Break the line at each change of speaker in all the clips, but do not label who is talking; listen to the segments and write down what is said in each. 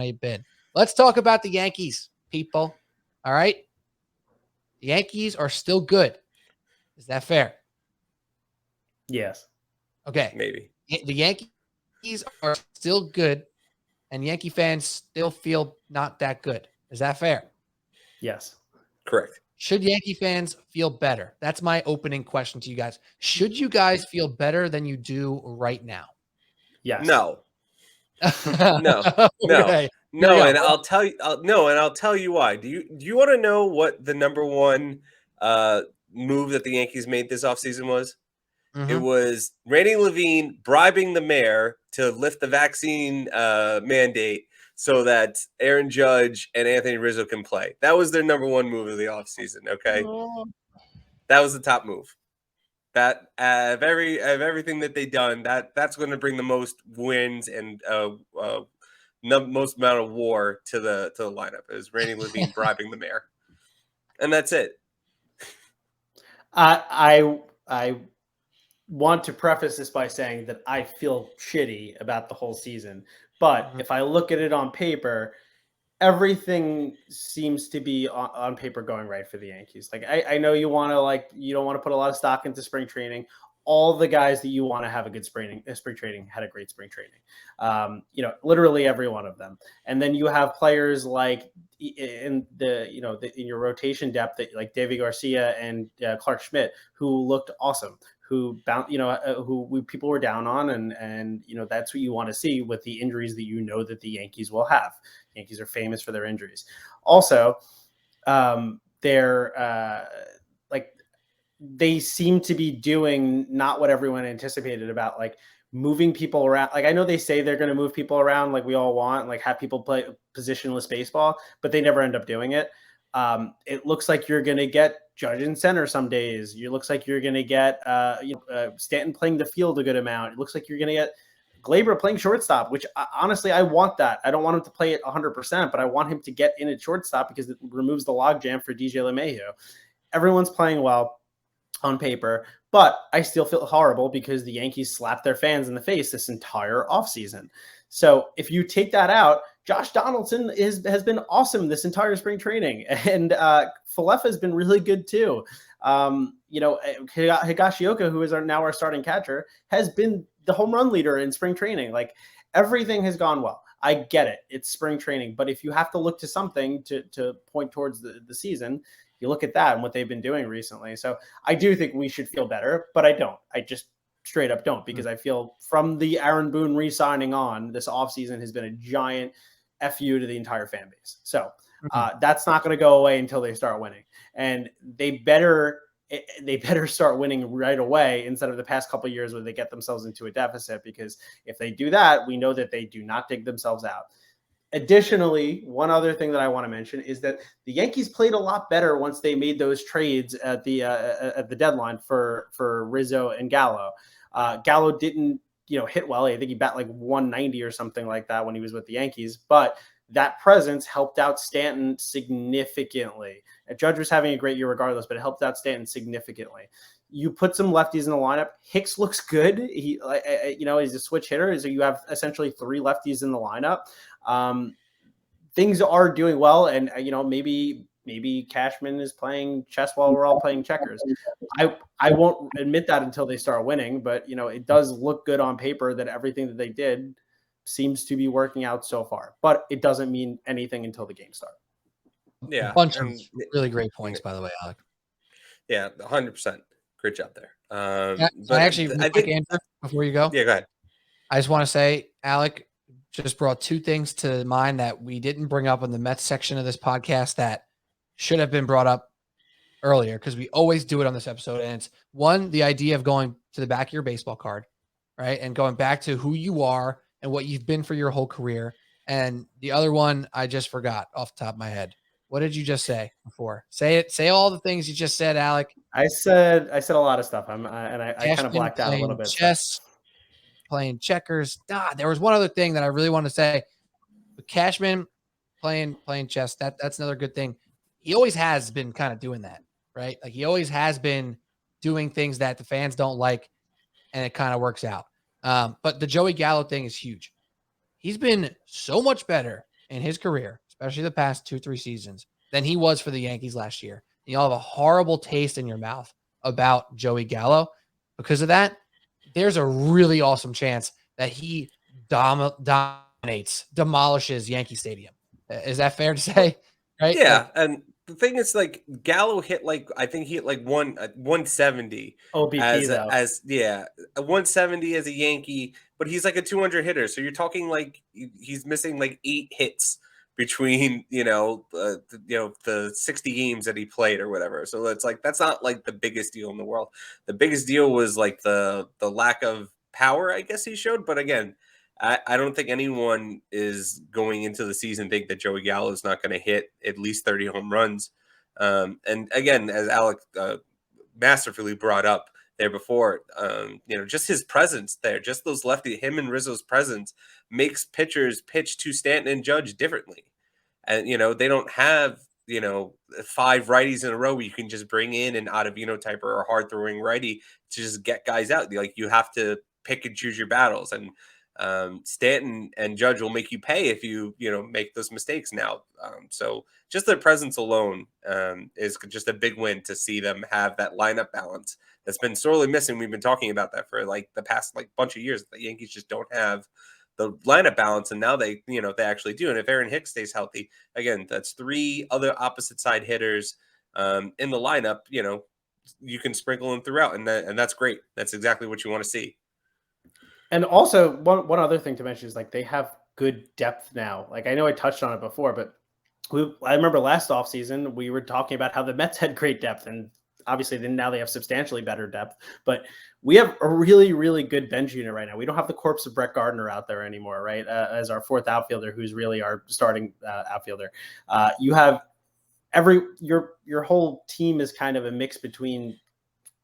they've been. Let's talk about the Yankees, people. All right. The Yankees are still good. Is that fair?
Yes.
Okay.
Maybe.
The Yankees are still good, and Yankee fans still feel not that good. Is that fair?
Yes.
Correct.
Should Yankee fans feel better? That's my opening question to you guys. Should you guys feel better than you do right now?
Yes.
No. No.
Okay.
No, and I'll tell you. I'll tell you why. Do you want to know what the number one move that the Yankees made this offseason was?
Mm-hmm.
It was Randy Levine bribing the mayor to lift the vaccine mandate so that Aaron Judge and Anthony Rizzo can play. That was their number one move of the offseason. Okay, that was the top move. That of everything that they've done, that's going to bring the most wins and most amount of war to the lineup. Is Randy Levine bribing the mayor, and that's it.
I want to preface this by saying that I feel shitty about the whole season, but if I look at it on paper, everything seems to be on paper going right for the Yankees. Like I know you don't want to put a lot of stock into spring training. All the guys that you want to have a good spring training had a great spring training. Literally every one of them. And then you have players like in in your rotation depth, that like David Garcia and Clark Schmidt, who looked awesome, who people were down on, and that's what you want to see with the injuries that the Yankees will have. Yankees are famous for their injuries. Also, they seem to be doing not what everyone anticipated about like moving people around. Like I know they say they're going to move people around like we all want, like have people play positionless baseball, but they never end up doing it. It looks like you're going to get Judge in center some days. It looks like you're going to get Stanton playing the field a good amount. It looks like you're going to get Glaber playing shortstop, which honestly, I want that. I don't want him to play it 100%, but I want him to get in at shortstop because it removes the logjam for DJ LeMahieu. Everyone's playing well on paper, but I still feel horrible because the Yankees slapped their fans in the face this entire offseason. So if you take that out, Josh Donaldson has been awesome this entire spring training, and Falefa has been really good too. Higashioka, who is now our starting catcher, has been the home run leader in spring training. Like everything has gone well. I get it. It's spring training, but if you have to look to something to point towards the season, you look at that and what they've been doing recently. So I do think we should feel better, but I don't. I just straight up don't, because I feel from the Aaron Boone re-signing on, this offseason has been a giant FU to the entire fan base. So that's not going to go away until they start winning. And they better start winning right away instead of the past couple of years where they get themselves into a deficit, because if they do that, we know that they do not dig themselves out. Additionally, one other thing that I want to mention is that the Yankees played a lot better once they made those trades at the deadline for Rizzo and Gallo. Gallo didn't hit well. I think he bat like 190 or something like that when he was with the Yankees, but that presence helped out Stanton significantly. Judge was having a great year regardless, but it helped out Stanton significantly. You put some lefties in the lineup. Hicks looks good. He's a switch hitter. So you have essentially 3 lefties in the lineup. Things are doing well, and maybe Cashman is playing chess while we're all playing checkers. I won't admit that until they start winning, but it does look good on paper that everything that they did seems to be working out so far. But it doesn't mean anything until the game starts.
Yeah,
a bunch of really great points, by the way, Alec.
Yeah, 100%. Great job there.
But I think Andrew, before you go,
yeah, go ahead.
I just want to say, Alec just brought 2 things to mind that we didn't bring up in the Mets section of this podcast that should have been brought up earlier, because we always do it on this episode. And it's one, the idea of going to the back of your baseball card, right? And going back to who you are and what you've been for your whole career. And the other one, I just forgot off the top of my head. What did you just say before? Say it. Say all the things you just said, Alec.
I said a lot of stuff. I kind of blacked out a little bit.
Chess, playing checkers. There was one other thing that I really want to say. With Cashman playing chess, that's another good thing. He always has been kind of doing that, right? Like he always has been doing things that the fans don't like, and it kind of works out. But the Joey Gallo thing is huge. He's been so much better in his career, especially the past 2-3 seasons, than he was for the Yankees last year. And you'll have a horrible taste in your mouth about Joey Gallo. Because of that, there's a really awesome chance that he dominates, demolishes Yankee Stadium. Is that fair to say? Right?
Yeah,
Like,
and the thing is, like, Gallo hit like I think he hit like 170
OBP though.
as a 170 as a Yankee, but he's like a 200 hitter. So you're talking like he's missing like 8 hits between the 60 games that he played or whatever. So it's like that's not like the biggest deal in the world. The biggest deal was like the lack of power, I guess he showed. But again, I don't think anyone is going into the season think that Joey Gallo is not going to hit at least 30 home runs. And again, as Alec masterfully brought up there before, just his presence there, just those him and Rizzo's presence makes pitchers pitch to Stanton and Judge differently. And, they don't have, 5 righties in a row where you can just bring in an Ottavino type or a hard throwing righty to just get guys out. Like, you have to pick and choose your battles. And Stanton and Judge will make you pay if you make those mistakes now. So just their presence alone is just a big win to see them have that lineup balance that's been sorely missing. We've been talking about that for like the past bunch of years. The Yankees just don't have the lineup balance, and now they actually do. And if Aaron Hicks stays healthy, again, that's 3 other opposite side hitters in the lineup. You can sprinkle them throughout, and that's great. That's exactly what you want to see.
And also one other thing to mention is like they have good depth now. Like I know I touched on it before, but I remember last offseason we were talking about how the Mets had great depth, and obviously then now they have substantially better depth. But we have a really, really good bench unit right now. We don't have the corpse of Brett Gardner out there anymore, right? As our 4th outfielder, who's really our starting outfielder. You have your whole team is kind of a mix between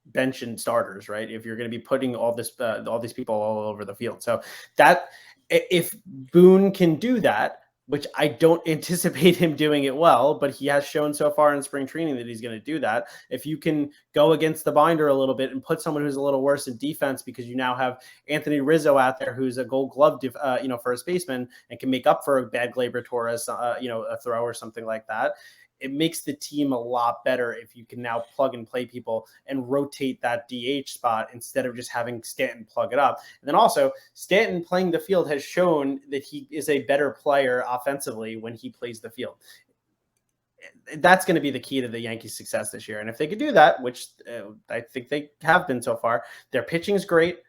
bench and starters, right? If you're going to be putting all these people all over the field. So that if Boone can do that, which I don't anticipate him doing it well, but he has shown so far in spring training that he's going to do that. If you can go against the binder a little bit and put someone who's a little worse in defense, because you now have Anthony Rizzo out there, who's a Gold Glove, first baseman, and can make up for a bad Gleyber Torres, a throw or something like that. It makes the team a lot better if you can now plug and play people and rotate that DH spot instead of just having Stanton plug it up. And then also Stanton playing the field has shown that he is a better player offensively when he plays the field. That's going to be the key to the Yankees' success this year. And if they could do that, which I think they have been so far, their pitching is great.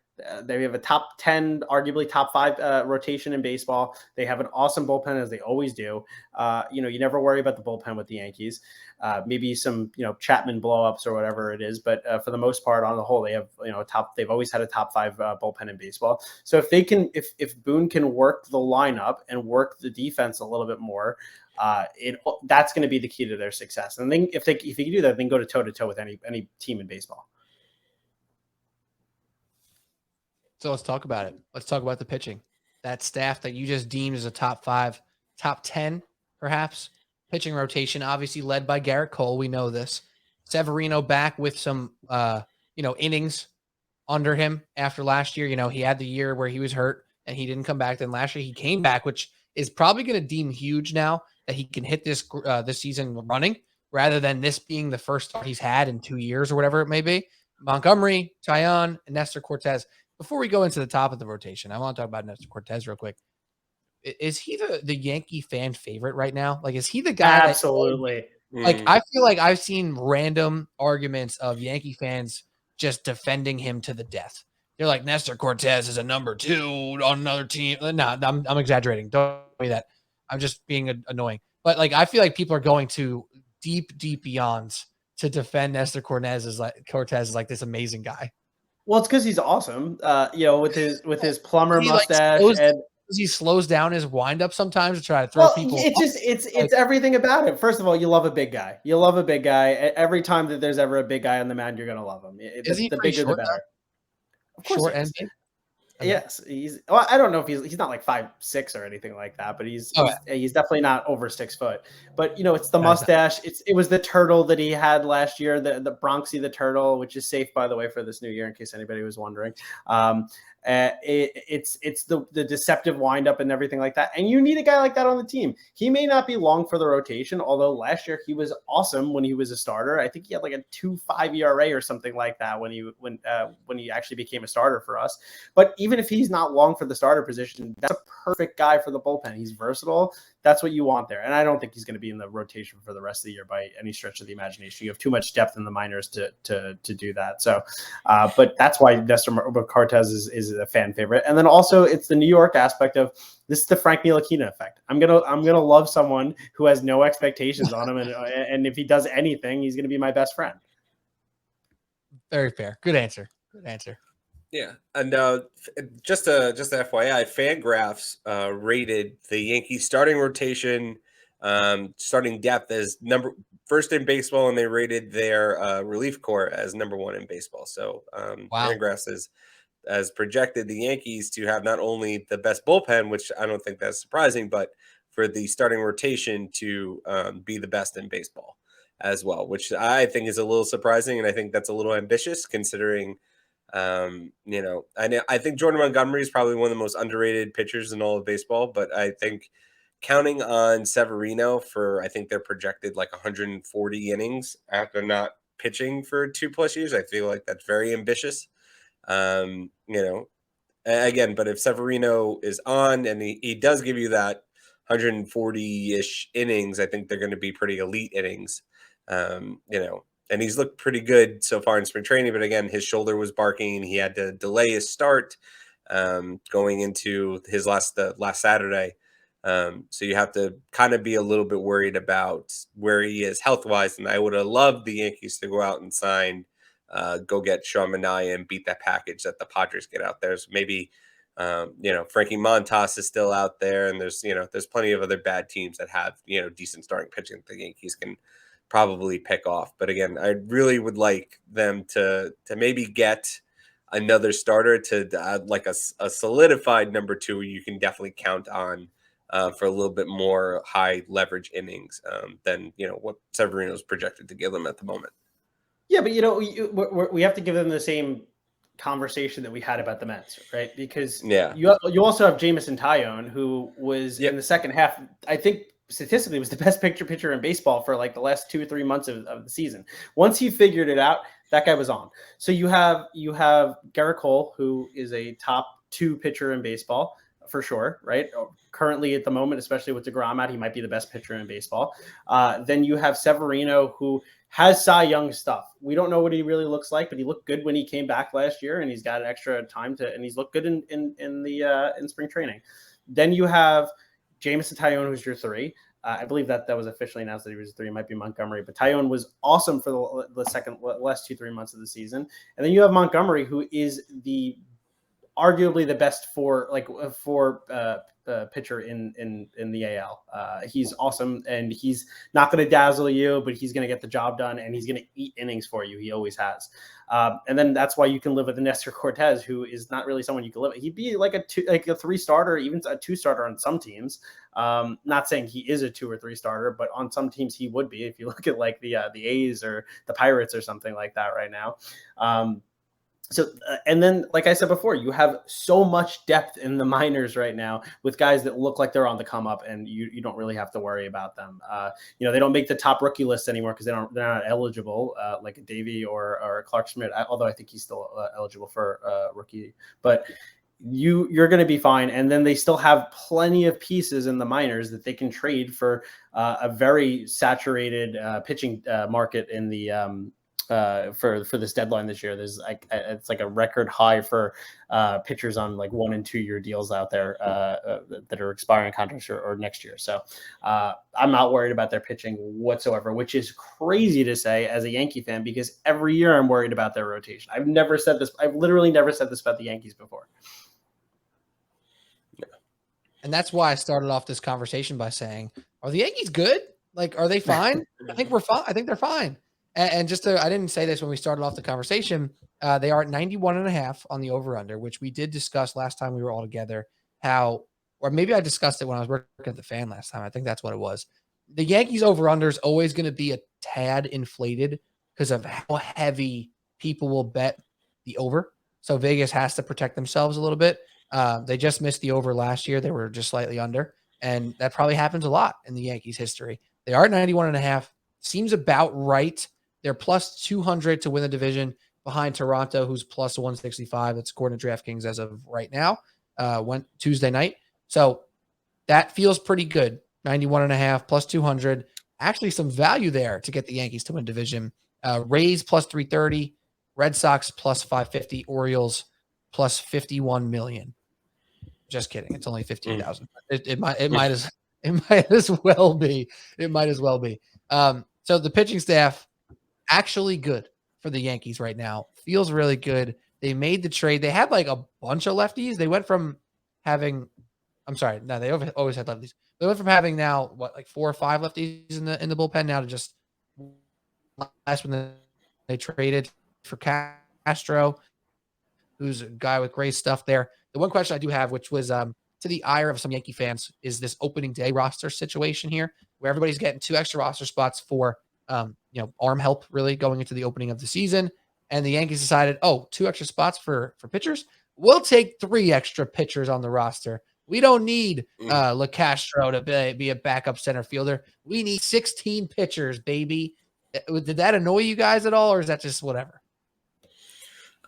They have a top 10, arguably top 5 rotation in baseball. They have an awesome bullpen, as they always do. You never worry about the bullpen with the Yankees. Maybe some, Chapman blowups or whatever it is, but for the most part, on the whole, they have, they've always had a top 5 bullpen in baseball. So if they can, if Boone can work the lineup and work the defense a little bit more, that's going to be the key to their success. And then if they can do that, then go to toe to toe with any team in baseball.
so let's talk about it. Let's talk about the pitching. That staff that you just deemed as a top 5, top 10, perhaps, pitching rotation, obviously led by Garrett Cole. We know this. Severino back with some, innings under him after last year. He had the year where he was hurt and he didn't come back. Then last year he came back, which is probably going to deem huge now that he can hit this season running rather than this being the first start he's had in 2 years or whatever it may be. Montgomery, Taillon, and Nestor Cortez. Before we go into the top of the rotation, I want to talk about Nestor Cortez real quick. Is he the Yankee fan favorite right now? Like, is he the guy?
Absolutely.
I feel like I've seen random arguments of Yankee fans just defending him to the death. They're like, Nestor Cortez is a number 2 on another team. No, I'm exaggerating. Don't tell me that. I'm just being annoying. But I feel like people are going to deep beyonds to defend Nestor Cortez is like this amazing guy.
Well, it's because he's awesome. With his plumber mustache, and
he slows down his windup sometimes to try to throw people.
It's everything about it. First of all, you love a big guy. You love a big guy. Every time that there's ever a big guy on the mound, you're gonna love him.
Is he
the bigger
short,
the better.
Of course, short and
Yes, well, I don't know if he's not like 5'6" or anything like that, but he's definitely not over 6 foot. But it's the mustache. It was the turtle that he had last year, the Bronxy the turtle, which is safe, by the way, for this new year, in case anybody was wondering. It's the deceptive windup and everything like that, and you need a guy like that on the team. He may not be long for the rotation, although last year he was awesome when he was a starter. I think he had like a 2.5 ERA or something like that when he actually became a starter for us. But even if he's not long for the starter position, that's a perfect guy for the bullpen. He's versatile. That's what you want there. And I don't think he's going to be in the rotation for the rest of the year by any stretch of the imagination. You have too much depth in the minors to do that. So, but that's why Nestor Cortez is a fan favorite. And then also it's the New York aspect of this is the Frank Ntilikina effect. I'm gonna love someone who has no expectations on him, and if he does anything, he's gonna be my best friend.
Very fair. Good answer.
Yeah, and just a FYI, Fangraphs rated the Yankees starting rotation, starting depth as first in baseball, and they rated their relief corps as number 1 in baseball. So
Wow.
Fangraphs has projected the Yankees to have not only the best bullpen, which I don't think that's surprising, but for the starting rotation to be the best in baseball as well, which I think is a little surprising, and I think that's a little ambitious considering. I think Jordan Montgomery is probably one of the most underrated pitchers in all of baseball, but I think counting on Severino I think they're projected like 140 innings after not pitching for 2+ years. I feel like that's very ambitious. Again, but if Severino is on and he does give you that 140-ish innings, I think they're going to be pretty elite innings. And he's looked pretty good so far in spring training. But again, his shoulder was barking. He had to delay his start going into his last Saturday. So you have to kind of be a little bit worried about where he is health-wise. And I would have loved the Yankees to go out and go get Sean Manaea and beat that package that the Padres get out there. So maybe, Frankie Montas is still out there. And there's plenty of other bad teams that have, decent starting pitching that the Yankees can probably pick off. But again, I really would like them to maybe get another starter to like a solidified number 2 you can definitely count on for a little bit more high leverage innings than what Severino's projected to give them at the moment.
Yeah, but we have to give them the same conversation that we had about the Mets, right? Because you also have Jameson Taillon, who was in the second half, I think statistically was the best pitcher in baseball for like the last 2 or 3 months of the season. Once he figured it out, that guy was on. So you have Garrett Cole, who is a top 2 pitcher in baseball for sure, right? Currently at the moment, especially with DeGrom out, he might be the best pitcher in baseball. Then you have Severino, who has Cy Young stuff. We don't know what he really looks like, but he looked good when he came back last year, and he's got extra time and he's looked good in spring training. Then you have Jameson Taillon, who's your 3. I believe that was officially announced that he was 3. It might be Montgomery, but Taillon was awesome for the last 2-3 months of the season. And then you have Montgomery, who is arguably the best for pitcher in the AL. He's awesome, and he's not going to dazzle you, but he's going to get the job done, and he's going to eat innings for you. He always has. And then that's why you can live with Nestor Cortez, who is not really someone you can live with. He'd be like a 3 starter, even a 2 starter on some teams. Not saying he is a 2 or 3 starter, but on some teams he would be. If you look at like the A's or the Pirates or something like that right now. So, and then, like I said before, you have so much depth in the minors right now with guys that look like they're on the come up, and you don't really have to worry about them. They don't make the top rookie list anymore because they're not eligible, like a Davey or Clark Schmidt. Although I think he's still eligible for rookie, but you're going to be fine. And then they still have plenty of pieces in the minors that they can trade for a very saturated pitching market in the. For this deadline this year, there's it's like a record high for pitchers on like 1 and 2 year deals out there that are expiring contracts or next year. So I'm not worried about their pitching whatsoever, which is crazy to say as a Yankee fan, because every year I'm worried about their rotation. I've literally never said this about the Yankees before.
And that's why I started off this conversation by saying, are the Yankees good? Like, are they fine? I think we're fine. I think they're fine. And I didn't say this when we started off the conversation. They are at 91.5 on the over-under, which we did discuss last time we were all together. Or maybe I discussed it when I was working at the Fan last time. I think that's what it was. The Yankees over-under is always going to be a tad inflated because of how heavy people will bet the over. So Vegas has to protect themselves a little bit. They just missed the over last year. They were just slightly under. And that probably happens a lot in the Yankees history. They are at 91.5. Seems about right. They're plus 200 to win the division behind Toronto, who's plus 165. That's according to DraftKings as of right now. Went Tuesday night. So that feels pretty good. 91.5 plus 200. Actually, some value there to get the Yankees to win division. Rays plus 330. Red Sox plus 550. Orioles plus 51 million. Just kidding. It's only 15,000. It might as well be. It might as well be. So the pitching staff actually good for the Yankees right now. Feels really good. They made the trade. They had like a bunch of lefties. They went from having they always had lefties. They went from having now like 4 or 5 lefties in the bullpen now to just last when they traded for Castro, who's a guy with great stuff there. The one question I do have, which was to the ire of some Yankee fans, is this opening day roster situation here, where everybody's getting 2 extra roster spots for arm help really going into the opening of the season. And the Yankees decided, 2 extra spots for pitchers. We'll take 3 extra pitchers on the roster. We don't need LeCastro to be a backup center fielder. We need 16 pitchers, baby. Did that annoy you guys at all, or is that just whatever?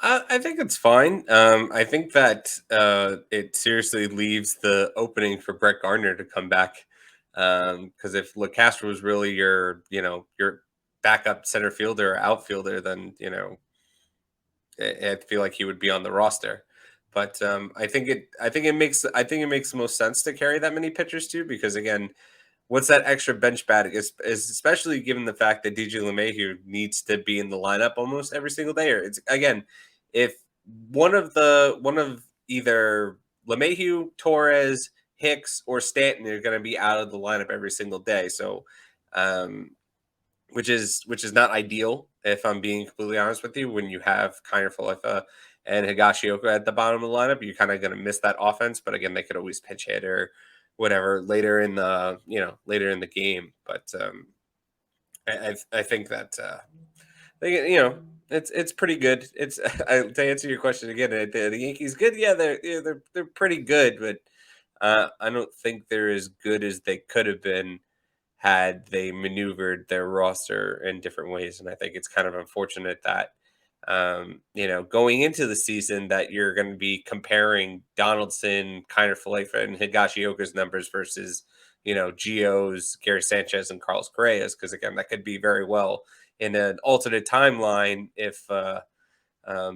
I think it's fine. I think that it seriously leaves the opening for Brett Gardner to come back. Because if LeCastro was really your backup center fielder or outfielder, then I feel like he would be on the roster. But I think it makes the most sense to carry that many pitchers too, because again, what's that extra bench batting is especially given the fact that DJ LeMahieu needs to be in the lineup almost every single day. Or it's again, if one of either LeMahieu, Torres, Hicks, or Stanton are going to be out of the lineup every single day. So, which is not ideal, if I'm being completely honest with you. When you have Kiner-Falefa and Higashioka at the bottom of the lineup, you're kind of going to miss that offense. But again, they could always pinch hit or whatever later in the game. But I think that it's pretty good. It's to answer your question again, the Yankees good. Yeah, they're pretty good, but I don't think they're as good as they could have been had they maneuvered their roster in different ways. And I think it's kind of unfortunate that going into the season that you're going to be comparing Donaldson, Kiner-Falefa, and Higashioka's numbers versus Gio's, Gary Sanchez, and Carlos Correa's, because again, that could be very well in an alternate timeline if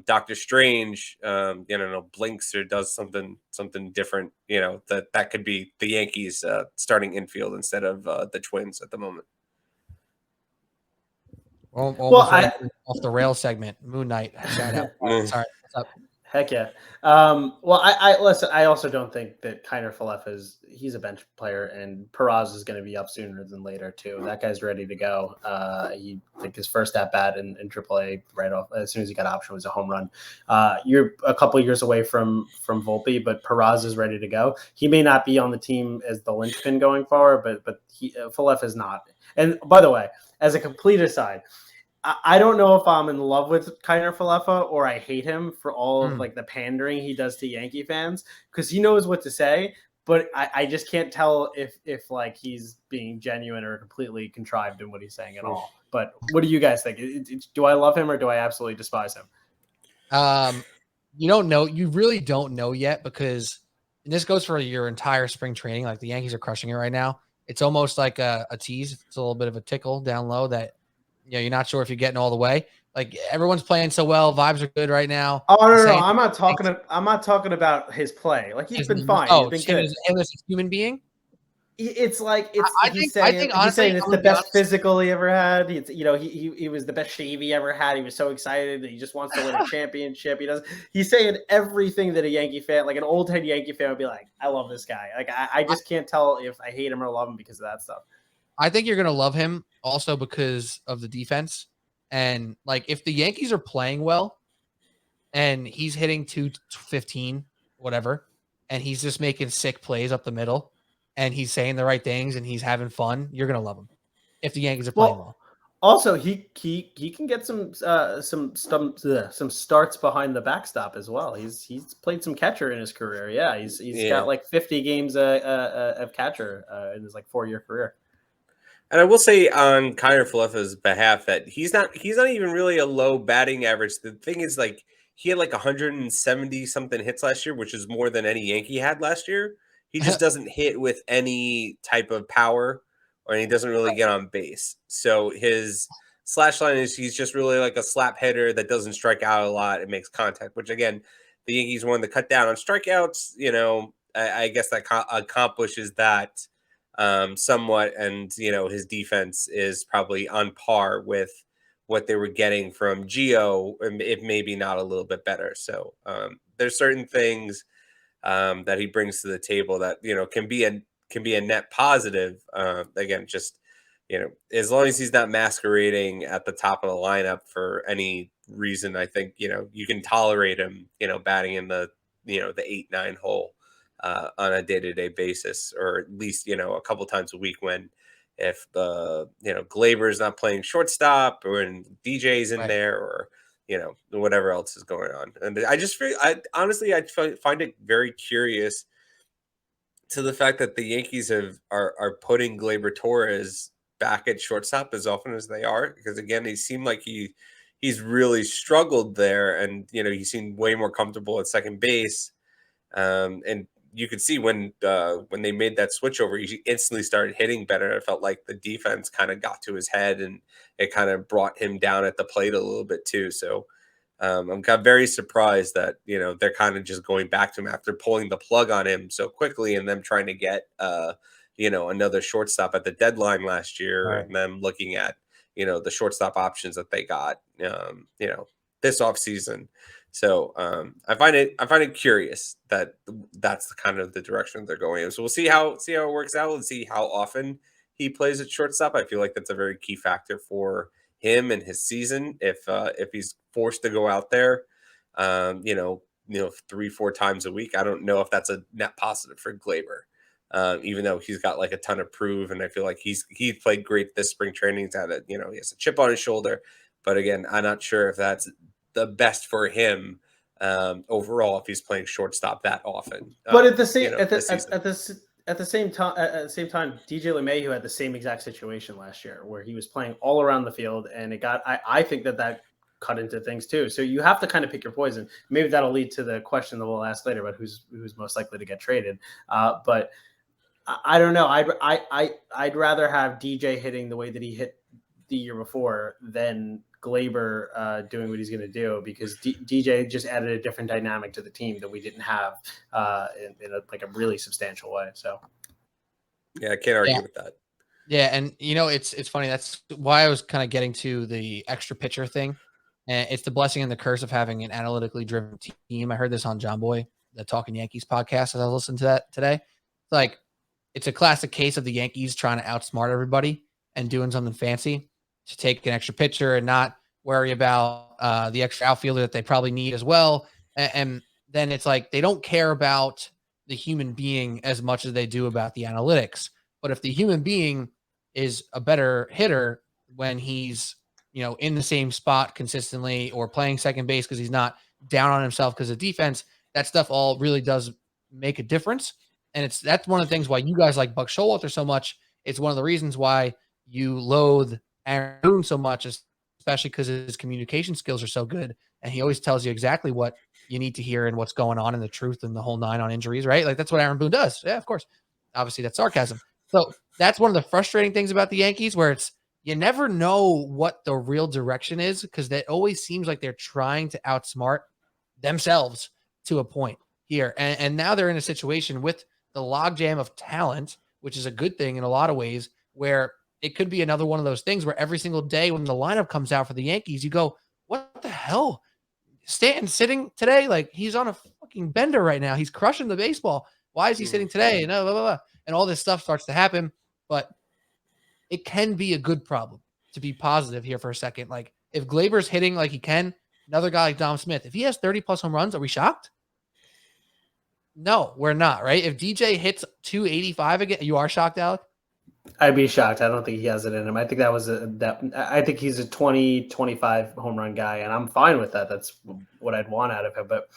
Doctor Strange blinks or does something different, that could be the Yankees starting infield instead of the Twins at the moment.
Off the rail segment, Moon Knight, shout out. Sorry, what's up?
Heck yeah. Well, I listen. I also don't think that Kiner-Falefa he's a bench player, and Peraza is going to be up sooner than later too. That guy's ready to go. He his first at bat in AAA right off as soon as he got option was a home run. You're a couple years away from Volpe, but Peraza is ready to go. He may not be on the team as the linchpin going forward, but Falefa is not. And by the way, as a complete aside, I don't know if I'm in love with Kiner-Falefa or I hate him for all of like the pandering he does to Yankee fans, because he knows what to say, but I just can't tell if like he's being genuine or completely contrived in what he's saying at all. But what do you guys think? Do I love him or do I absolutely despise him?
You don't know. You really don't know yet, because and this goes for your entire spring training. Like the Yankees are crushing it right now. It's almost like a tease. It's a little bit of a tickle down low that you're not sure if you're getting all the way. Like everyone's playing so well, vibes are good right now.
Oh no, I'm not talking about his play. Like he's been fine. He's been good.
Him as a human being.
He's saying it's the best physical he ever had. He was the best shave he ever had. He was so excited that he just wants to win a championship. He's saying everything that a Yankee fan, like an old head Yankee fan, would be like, I love this guy. Like I just can't tell if I hate him or love him because of that stuff.
I think you're gonna love him also because of the defense. And like if the Yankees are playing well, and he's hitting 215, whatever, and he's just making sick plays up the middle, and he's saying the right things, and he's having fun, you're gonna love him if the Yankees are playing well.
Also, he can get some starts behind the backstop as well. He's played some catcher in his career. Yeah, he's got like 50 games of catcher in his like 4-year career.
And I will say on Kiner Falefa's behalf that he's not even really a low batting average. The thing is, like, he had like 170 something hits last year, which is more than any Yankee had last year. He just doesn't hit with any type of power, or he doesn't really get on base. So his slash line is he's just really like a slap hitter that doesn't strike out a lot. It makes contact, which again, the Yankees wanted to cut down on strikeouts. You know, I guess that accomplishes that somewhat. And, you know, his defense is probably on par with what they were getting from Gio, if maybe not a little bit better. So there's certain things that he brings to the table that, you know, can be a net positive. Again, just, you know, as long as he's not masquerading at the top of the lineup for any reason, I think, you know, you can tolerate him, you know, batting in the, you know, the 8-9 hole on a day-to-day basis, or at least, you know, a couple times a week when, if the, you know, Glaber's not playing shortstop, or when DJ's in there, or, you know, whatever else is going on. And I just feel, honestly, I find it very curious to the fact that the Yankees are putting Gleyber Torres back at shortstop as often as they are, because again, he seemed like he's really struggled there, and, you know, he seemed way more comfortable at second base. And you could see when they made that switch over, he instantly started hitting better. It felt like the defense kind of got to his head, and it kind of brought him down at the plate a little bit too. So I'm very surprised that, you know, they're kind of just going back to him after pulling the plug on him so quickly, and them trying to get you know, another shortstop at the deadline last year, and them looking at, you know, the shortstop options that they got you know, this offseason. So I find it curious that that's the kind of the direction they're going in. So we'll see how it works out, and see how often he plays at shortstop. I feel like that's a very key factor for him and his season. If he's forced to go out there, you know, 3-4 times a week, I don't know if that's a net positive for Gleyber. Even though he's got like a ton of prove, and I feel like he's played great this spring training. He's had he has a chip on his shoulder, but again, I'm not sure if that's the best for him overall if he's playing shortstop that often.
But at the same at the same time, DJ LeMahieu had the same exact situation last year, where he was playing all around the field, and it got. I think that cut into things too. So you have to kind of pick your poison. Maybe that'll lead to the question that we'll ask later about who's most likely to get traded. But I don't know. I'd rather have DJ hitting the way that he hit the year before than Gleyber doing what he's going to do, because DJ just added a different dynamic to the team that we didn't have in a really substantial way. So
yeah, I can't argue with that.
Yeah, and you know, it's funny. That's why I was kind of getting to the extra pitcher thing. And it's the blessing and the curse of having an analytically driven team. I heard this on John Boy, the Talking Yankees podcast, as I was listening to that today. Like, it's a classic case of the Yankees trying to outsmart everybody and doing something fancy to take an extra pitcher and not worry about the extra outfielder that they probably need as well. And then it's like they don't care about the human being as much as they do about the analytics. But if the human being is a better hitter when he's, you know, in the same spot consistently, or playing second base because he's not down on himself because of defense, that stuff all really does make a difference. And that's one of the things why you guys like Buck Showalter so much. It's one of the reasons why you loathe Aaron Boone so much, especially because his communication skills are so good, and he always tells you exactly what you need to hear and what's going on and the truth and the whole 9 on injuries, right? Like, that's what Aaron Boone does. Yeah, of course. Obviously, that's sarcasm. So that's one of the frustrating things about the Yankees, where it's, you never know what the real direction is, because it always seems like they're trying to outsmart themselves to a point here. And now they're in a situation with the logjam of talent, which is a good thing in a lot of ways, where it could be another one of those things where every single day when the lineup comes out for the Yankees, you go, what the hell? Stanton sitting today? Like, he's on a fucking bender right now. He's crushing the baseball. Why is he sitting today? And blah, blah, blah. And all this stuff starts to happen. But it can be a good problem, to be positive here for a second. Like, if Gleyber's hitting like he can, another guy like Dom Smith, if he has 30 plus home runs, are we shocked? No, we're not, right? If DJ hits 285 again, you are shocked, Alec?
I'd be shocked. I don't think he has it in him. I think I think he's a 20-25 home run guy, and I'm fine with that. That's what I'd want out of him. But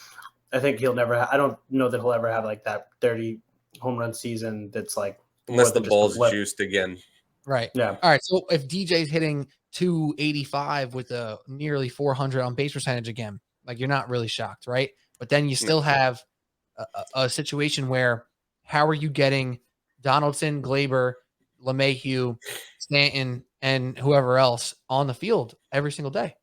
I think he'll never. I don't know that he'll ever have like that 30 home run season. That's like
unless the ball's juiced again.
Right.
Yeah.
All right. So if DJ's hitting 285 with a nearly 400 on base percentage again, like you're not really shocked, right? But then you still have a situation where how are you getting Donaldson, Glaber, LeMahieu, Stanton, and whoever else on the field every single day?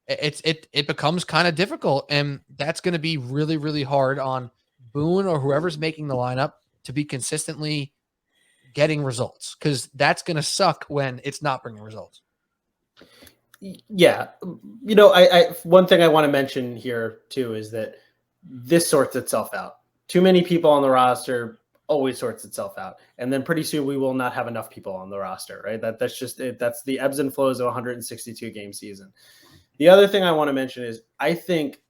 It becomes kind of difficult, and that's going to be really, really hard on Boone or whoever's making the lineup to be consistently getting results, because that's going to suck when it's not bringing results.
Yeah. You know, I one thing I want to mention here too is that this sorts itself out. Too many people on the roster always sorts itself out. And then pretty soon we will not have enough people on the roster, right? That's just it. That's the ebbs and flows of a 162 game season. The other thing I want to mention is I think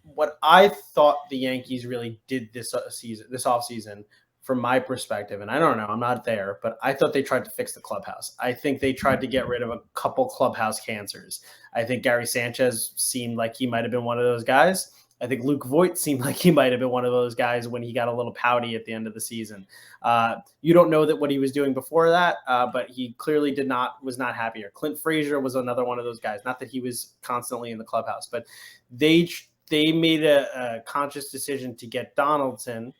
what I thought the Yankees really did this offseason, from my perspective, and I don't know, I'm not there, but I thought they tried to fix the clubhouse. I think they tried to get rid of a couple clubhouse cancers. I think Gary Sanchez seemed like he might have been one of those guys. I think Luke Voigt seemed like he might have been one of those guys when he got a little pouty at the end of the season. You don't know that what he was doing before that, but he clearly was not happy. Or Clint Frazier was another one of those guys. Not that he was constantly in the clubhouse, but they made a conscious decision to get Donaldson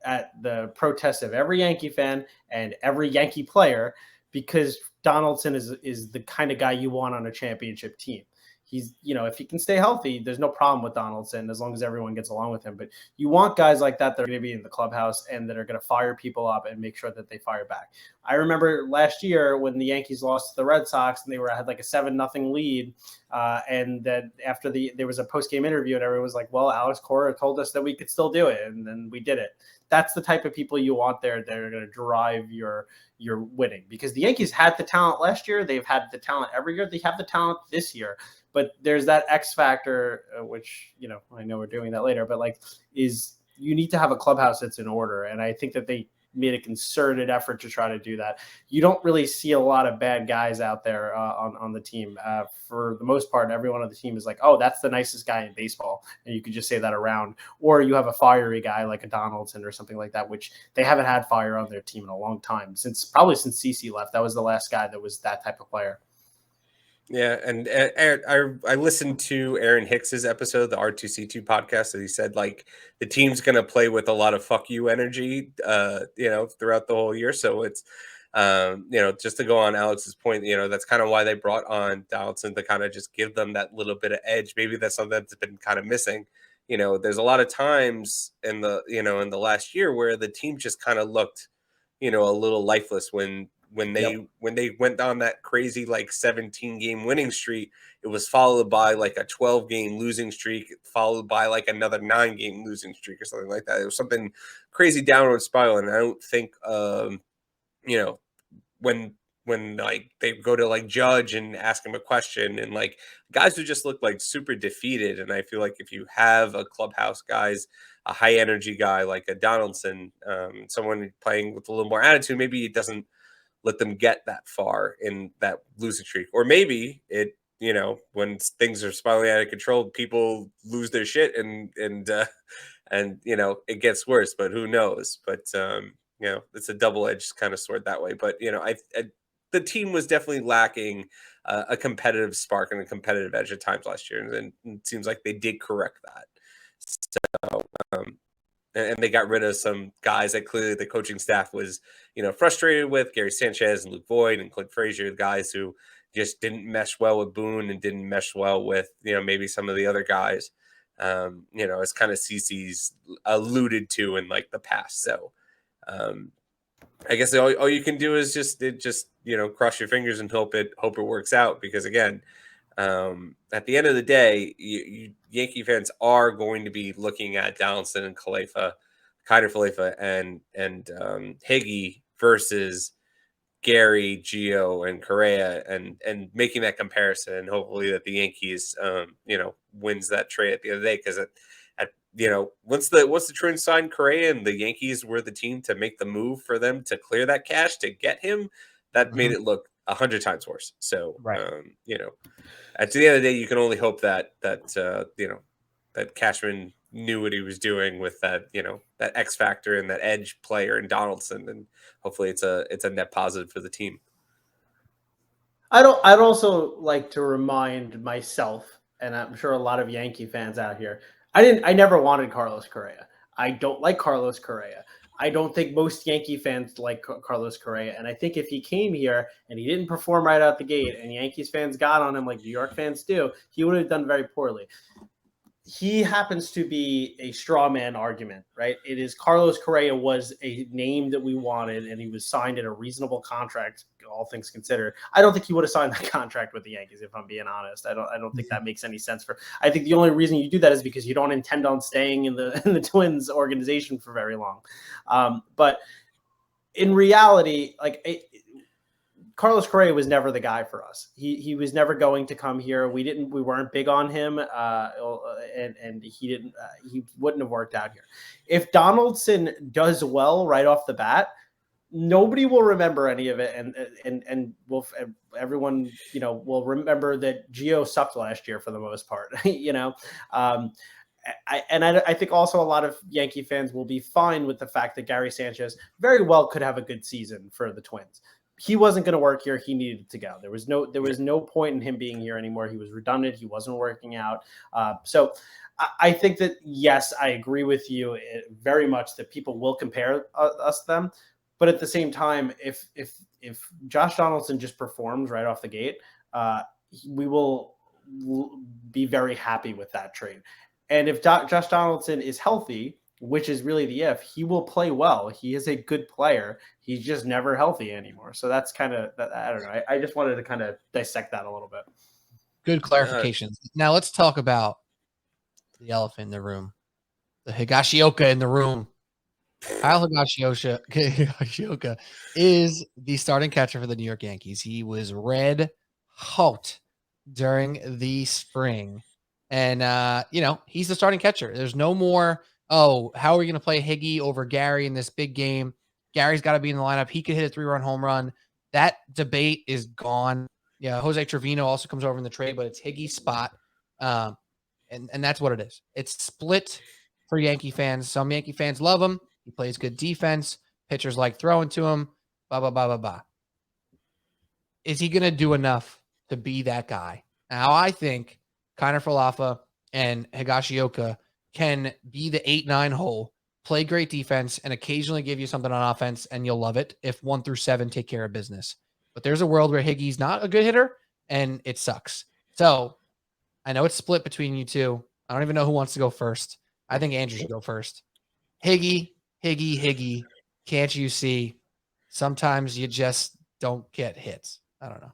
at the protest of every Yankee fan and every Yankee player, because Donaldson is the kind of guy you want on a championship team. He's, you know, if he can stay healthy, there's no problem with Donaldson as long as everyone gets along with him. But you want guys like that that are going to be in the clubhouse and that are going to fire people up and make sure that they fire back. I remember last year when the Yankees lost to the Red Sox and they had like a 7-0 lead. And that after there was a post-game interview and everyone was like, well, Alex Cora told us that we could still do it. And then we did it. That's the type of people you want there that are going to drive your winning, because the Yankees had the talent last year. They've had the talent every year. They have the talent this year. But there's that X factor, which, you know, I know we're doing that later, but is you need to have a clubhouse that's in order. And I think that they made a concerted effort to try to do that. You don't really see a lot of bad guys out there on the team. For the most part, everyone on the team is like, oh, that's the nicest guy in baseball. And you could just say that around. Or you have a fiery guy like a Donaldson or something like that, which they haven't had fire on their team in a long time, probably since CeCe left. That was the last guy that was that type of player.
Yeah, and I listened to Aaron Hicks's episode, the R2C2 podcast, and he said the team's going to play with a lot of fuck you energy, throughout the whole year. So it's, just to go on Alex's point, that's kind of why they brought on Donaldson, to kind of just give them that little bit of edge. Maybe that's something that's been kind of missing. There's a lot of times in the last year where the team just kind of looked, a little lifeless when they went on that crazy 17-game winning streak. It was followed by a 12-game losing streak, followed by another 9-game losing streak or something like that. It was something crazy downward spiral. And I don't think when they go to Judge and ask him a question, and guys who just look super defeated. And I feel like if you have a clubhouse guys, a high energy guy like a Donaldson, someone playing with a little more attitude, maybe it doesn't let them get that far in that losing streak. Or maybe it, when things are spiraling out of control, people lose their shit and it gets worse, but who knows? But, it's a double-edged kind of sword that way. But, the team was definitely lacking a competitive spark and a competitive edge at times last year. And it seems like they did correct that. So, and they got rid of some guys that clearly the coaching staff was, frustrated with, Gary Sanchez and Luke Voigt and Clint Frazier, guys who just didn't mesh well with Boone and didn't mesh well with, maybe some of the other guys, as kind of CeCe's alluded to in the past. So I guess all you can do is just cross your fingers and hope it works out, because again, at the end of the day, Yankee fans are going to be looking at Donaldson and Kiner Falefa and Higgy versus Gary, Gio, and Correa, and making that comparison, and hopefully that the Yankees, wins that trade at the end of the day, because once the Twins signed Correa and the Yankees were the team to make the move for them to clear that cash to get him, that made it look 100 times worse. So,
Right.
at the end of the day, you can only hope that Cashman knew what he was doing with that X factor and that edge player in Donaldson, and hopefully it's a net positive for the team.
I'd also like to remind myself, and I'm sure a lot of Yankee fans out here, I never wanted Carlos Correa. I don't like Carlos Correa. I don't think most Yankee fans like Carlos Correa. And I think if he came here and he didn't perform right out the gate and Yankees fans got on him like New York fans do, he would have done very poorly. He happens to be a straw man argument, right? It is Carlos Correa was a name that we wanted, and he was signed in a reasonable contract, all things considered. I don't think he would have signed that contract with the Yankees, if I'm being honest. I don't think that makes any sense. I think the only reason you do that is because you don't intend on staying in the Twins organization for very long. But in reality, Carlos Correa was never the guy for us. He was never going to come here. We weren't big on him, and he wouldn't have worked out here. If Donaldson does well right off the bat, nobody will remember any of it, and everyone will remember that Gio sucked last year for the most part. I think also a lot of Yankee fans will be fine with the fact that Gary Sanchez very well could have a good season for the Twins. He wasn't going to work here. He needed to go. There was no point in him being here anymore. He was redundant. He wasn't working out. So I think that, yes, I agree with you very much that people will compare us to them. But at the same time, if Josh Donaldson just performs right off the gate, we will be very happy with that trade. And if Josh Donaldson is healthy, which is really the if, he will play well. He is a good player. He's just never healthy anymore. So that's kind of, I don't know. I just wanted to kind of dissect that a little bit.
Good clarifications. Now let's talk about the elephant in the room, the Higashioka in the room. Kyle Higashioka is the starting catcher for the New York Yankees. He was red hot during the spring. And, he's the starting catcher. There's no more, how are we going to play Higgy over Gary in this big game? Gary's got to be in the lineup. He could hit a 3-run home run. That debate is gone. Yeah, Jose Trevino also comes over in the trade, but it's Higgy's spot. And that's what it is. It's split for Yankee fans. Some Yankee fans love him. He plays good defense. Pitchers like throwing to him. Blah, blah, blah, blah, blah. Is he going to do enough to be that guy? Now, I think Kiner Falefa and Higashioka can be the 8-9 hole, play great defense, and occasionally give you something on offense, and you'll love it if 1 through 7 take care of business. But there's a world where Higgy's not a good hitter, and it sucks. So I know it's split between you two. I don't even know who wants to go first. I think Andrew should go first. Higgy, can't you see? Sometimes you just don't get hits. I don't know.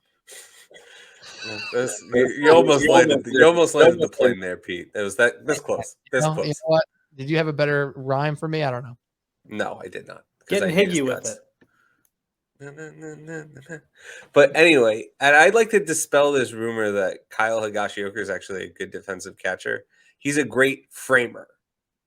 You almost landed the plane there, Pete. That's close. That's close.
You know what? Did you have a better rhyme for me? I don't know.
No, I did not.
Getting Higgy with
it. But anyway, and I'd like to dispel this rumor that Kyle Higashioka is actually a good defensive catcher. He's a great framer.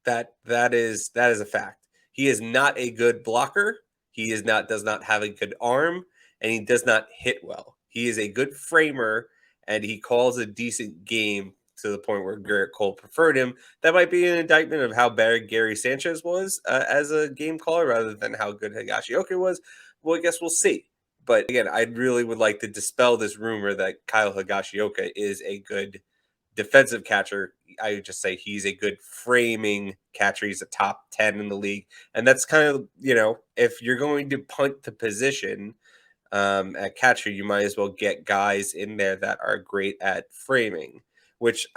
That is a fact. He is not a good blocker. He does not have a good arm, and he does not hit well. He is a good framer, and he calls a decent game to the point where Garrett Cole preferred him. That might be an indictment of how bad Gary Sanchez was as a game caller rather than how good Higashioka was. Well, I guess we'll see. But again, I really would like to dispel this rumor that Kyle Higashioka is a good defensive catcher. I would just say he's a good framing catcher. He's a top 10 in the league. And that's kind of, if you're going to punt the position at catcher, you might as well get guys in there that are great at framing, which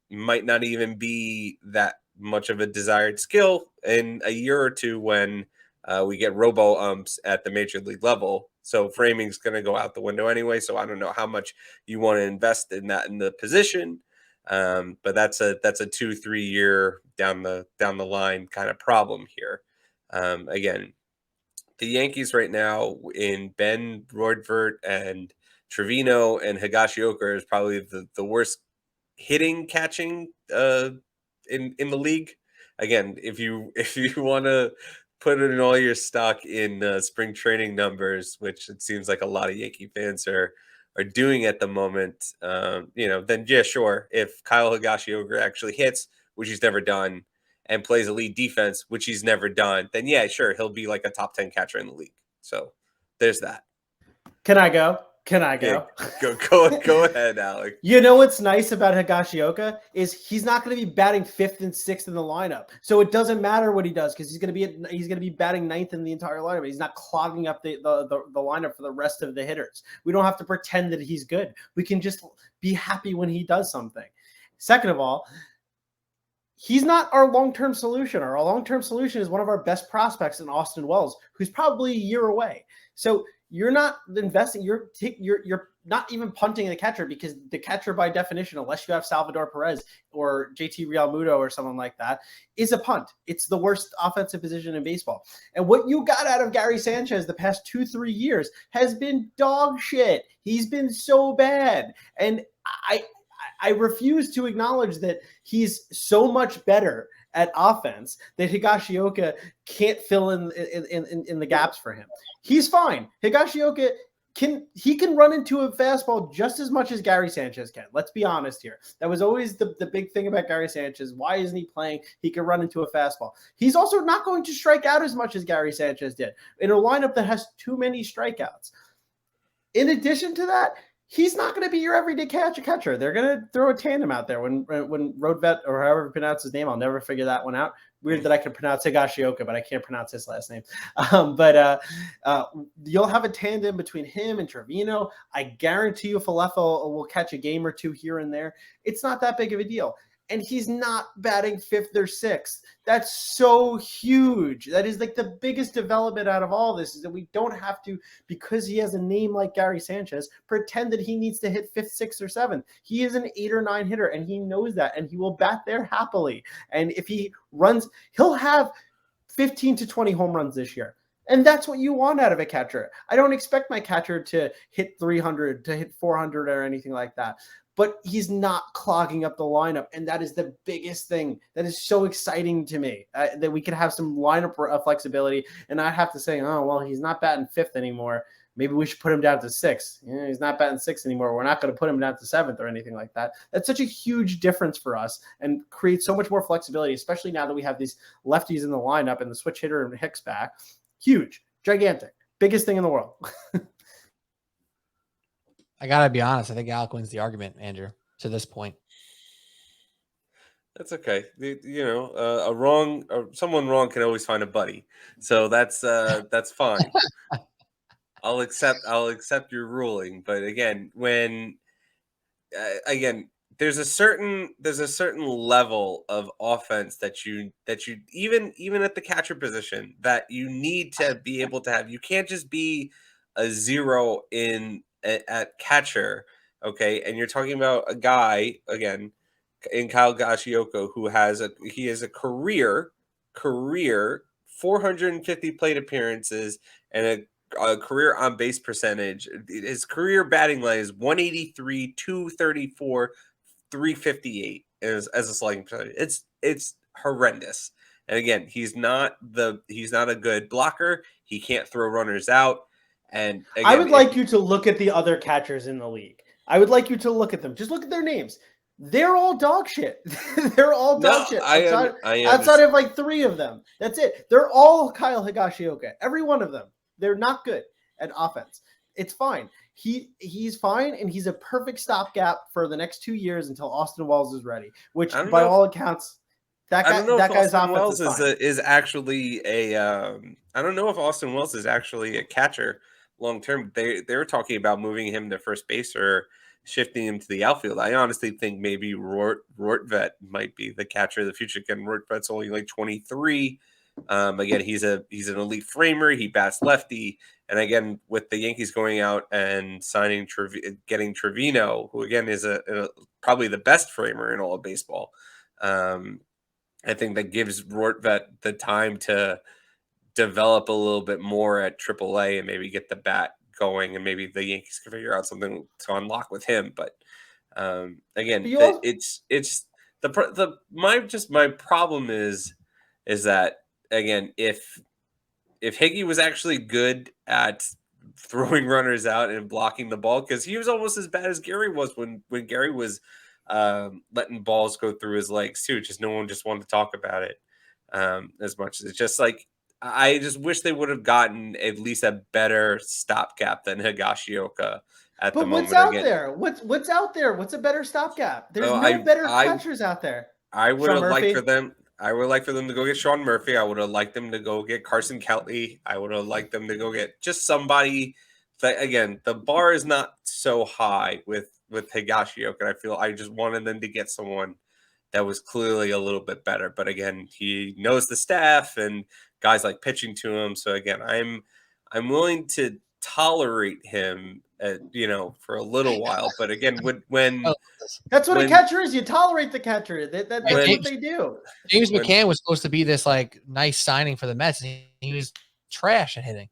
might not even be that much of a desired skill in a year or two when we get robo umps at the major league level. So framing is going to go out the window anyway. So I don't know how much you want to invest in that in the position. But that's a 2-3 year down the line kind of problem here. Again, the Yankees right now in Ben Roedvert and Trevino and Higashioka is probably the worst hitting catching in the league. Again, if you want to put in all your stock in spring training numbers, which it seems like a lot of Yankee fans are doing at the moment, then yeah, sure. If Kyle Higashioka actually hits, which he's never done, and plays elite defense, which he's never done, then yeah, sure, he'll be like a top 10 catcher in the league. So there's that.
Can I go?
Yeah, go ahead, Alec.
You know what's nice about Higashioka is he's not going to be batting 5th and 6th in the lineup, so it doesn't matter what he does because he's going to be batting 9th in the entire lineup. He's not clogging up the lineup for the rest of the hitters. We don't have to pretend that he's good. We can just be happy when he does something. Second of all, he's not our long-term solution. Our long-term solution is one of our best prospects in Austin Wells, who's probably a year away. So you're not investing. You're not even punting the catcher because the catcher, by definition, unless you have Salvador Perez or JT Realmuto or someone like that, is a punt. It's the worst offensive position in baseball. And what you got out of Gary Sanchez the past 2-3 years has been dog shit. He's been so bad. And I refuse to acknowledge that he's so much better at offense that Higashioka can't fill in the gaps for him. He's fine. Higashioka can run into a fastball just as much as Gary Sanchez can. Let's be honest here. That was always the big thing about Gary Sanchez. Why isn't he playing? He can run into a fastball. He's also not going to strike out as much as Gary Sanchez did in a lineup that has too many strikeouts. In addition to that, he's not going to be your everyday catcher. They're going to throw a tandem out there when Roedvert, or however you pronounce his name, I'll never figure that one out. Weird that I can pronounce Higashioka, but I can't pronounce his last name. But you'll have a tandem between him and Trevino. I guarantee you Falefa will catch a game or two here and there. It's not that big of a deal. And he's not batting 5th or 6th. That's so huge. That is like the biggest development out of all this, is that we don't have to, because he has a name like Gary Sanchez, pretend that he needs to hit 5th, 6th, or 7th. He is an 8 or 9 hitter, and he knows that, and he will bat there happily. And if he runs, he'll have 15 to 20 home runs this year. And that's what you want out of a catcher. I don't expect my catcher to hit 300, to hit 400 or anything like that. But he's not clogging up the lineup, and that is the biggest thing. That is so exciting to me, that we can have some lineup flexibility, and not have to say, oh, well, he's not batting 5th anymore. Maybe we should put him down to 6th. He's not batting 6th anymore. We're not going to put him down to 7th or anything like that. That's such a huge difference for us and creates so much more flexibility, especially now that we have these lefties in the lineup and the switch hitter and Hicks back. Huge, gigantic, biggest thing in the world.
I gotta be honest. I think Alec wins the argument, Andrew, to this point.
That's okay. Someone wrong can always find a buddy. So that's fine. I'll accept your ruling. But again, there's a certain level of offense that you even at the catcher position that you need to be able to have. You can't just be a 0 at catcher, okay? And you're talking about a guy again in Kyle Kashioko who has a career 450 plate appearances and a career on base percentage. His career batting line is 183, 234, 358 as a slugging percentage. It's horrendous. And again, he's not a good blocker. He can't throw runners out. And again,
I would like you to look at the other catchers in the league. I would like you to look at them. Just look at their names. They're all dog shit. They're all dog shit. Outside of like 3 of them. That's it. They're all Kyle Higashioka. Every one of them. They're not good at offense. It's fine. He's fine, and he's a perfect stopgap for the next 2 years until Austin Wells is ready. Which, by all accounts, that guy's offense
is actually a. I don't know if Austin Wells is actually a catcher long term. They were talking about moving him to first base or shifting him to the outfield. I honestly think maybe Roedvert might be the catcher of the future. Again, Roedvert's only like 23. Again, he's an elite framer. He bats lefty. And again, with the Yankees going out and signing getting Trevino, who again is probably the best framer in all of baseball. I think that gives Roedvert the time to develop a little bit more at AAA and maybe get the bat going, and maybe the Yankees can figure out something to unlock with him. But again, my problem is that, again, if Higgy was actually good at throwing runners out and blocking the ball, because he was almost as bad as Gary was when Gary was letting balls go through his legs too. Just no one just wanted to talk about it as much. It's just like, I just wish they would have gotten at least a better stopgap than Higashioka at the moment.
But what's out there? What's out there? What's a better stopgap? There's no better catchers out there.
I would have liked for them. I would like for them to go get Sean Murphy. I would have liked them to go get Carson Kelly. I would have liked them to go get just somebody that, again, the bar is not so high with Higashioka. I feel I just wanted them to get someone that was clearly a little bit better. But again, he knows the staff and guys like pitching to him. So again, I'm willing to tolerate him, for a little while. But again, when
that's what a catcher is, you tolerate the catcher. That's what they do.
James Mccann was supposed to be this like nice signing for the Mets. He was trash at hitting,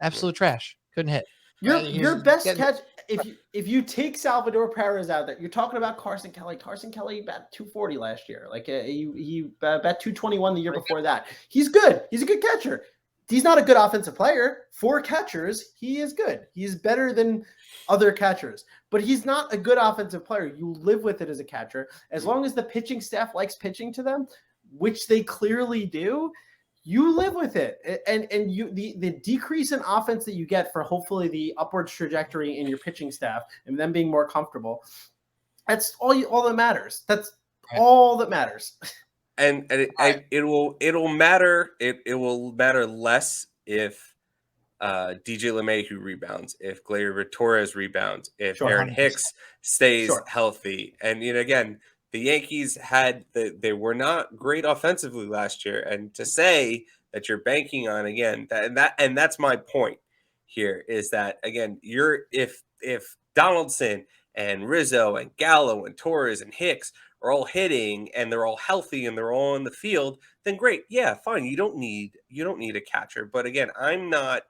absolute trash. Couldn't hit.
Your best catch. If you take Salvador Perez out there, you're talking about Carson Kelly. Carson Kelly bat 240 last year. Like he bat 221 the year before that. He's good. He's a good catcher. He's not a good offensive player. For catchers, he is good. He's better than other catchers, but he's not a good offensive player. You live with it as a catcher. As long as the pitching staff likes pitching to them, which they clearly do, you live with it. And you the decrease in offense that you get for hopefully the upwards trajectory in your pitching staff and them being more comfortable, that's all that matters. That's all that matters.
And it'll matter. It will matter less if DJ LeMahieu rebounds, if Gleyber Torres rebounds, if Aaron Hicks stays healthy. And again, the Yankees they were not great offensively last year. And to say that you're banking on, again, and that's my point here, is that, again, if Donaldson and Rizzo and Gallo and Torres and Hicks are all hitting and they're all healthy and they're all on the field, then great. Yeah, fine. You don't need a catcher. But again, I'm not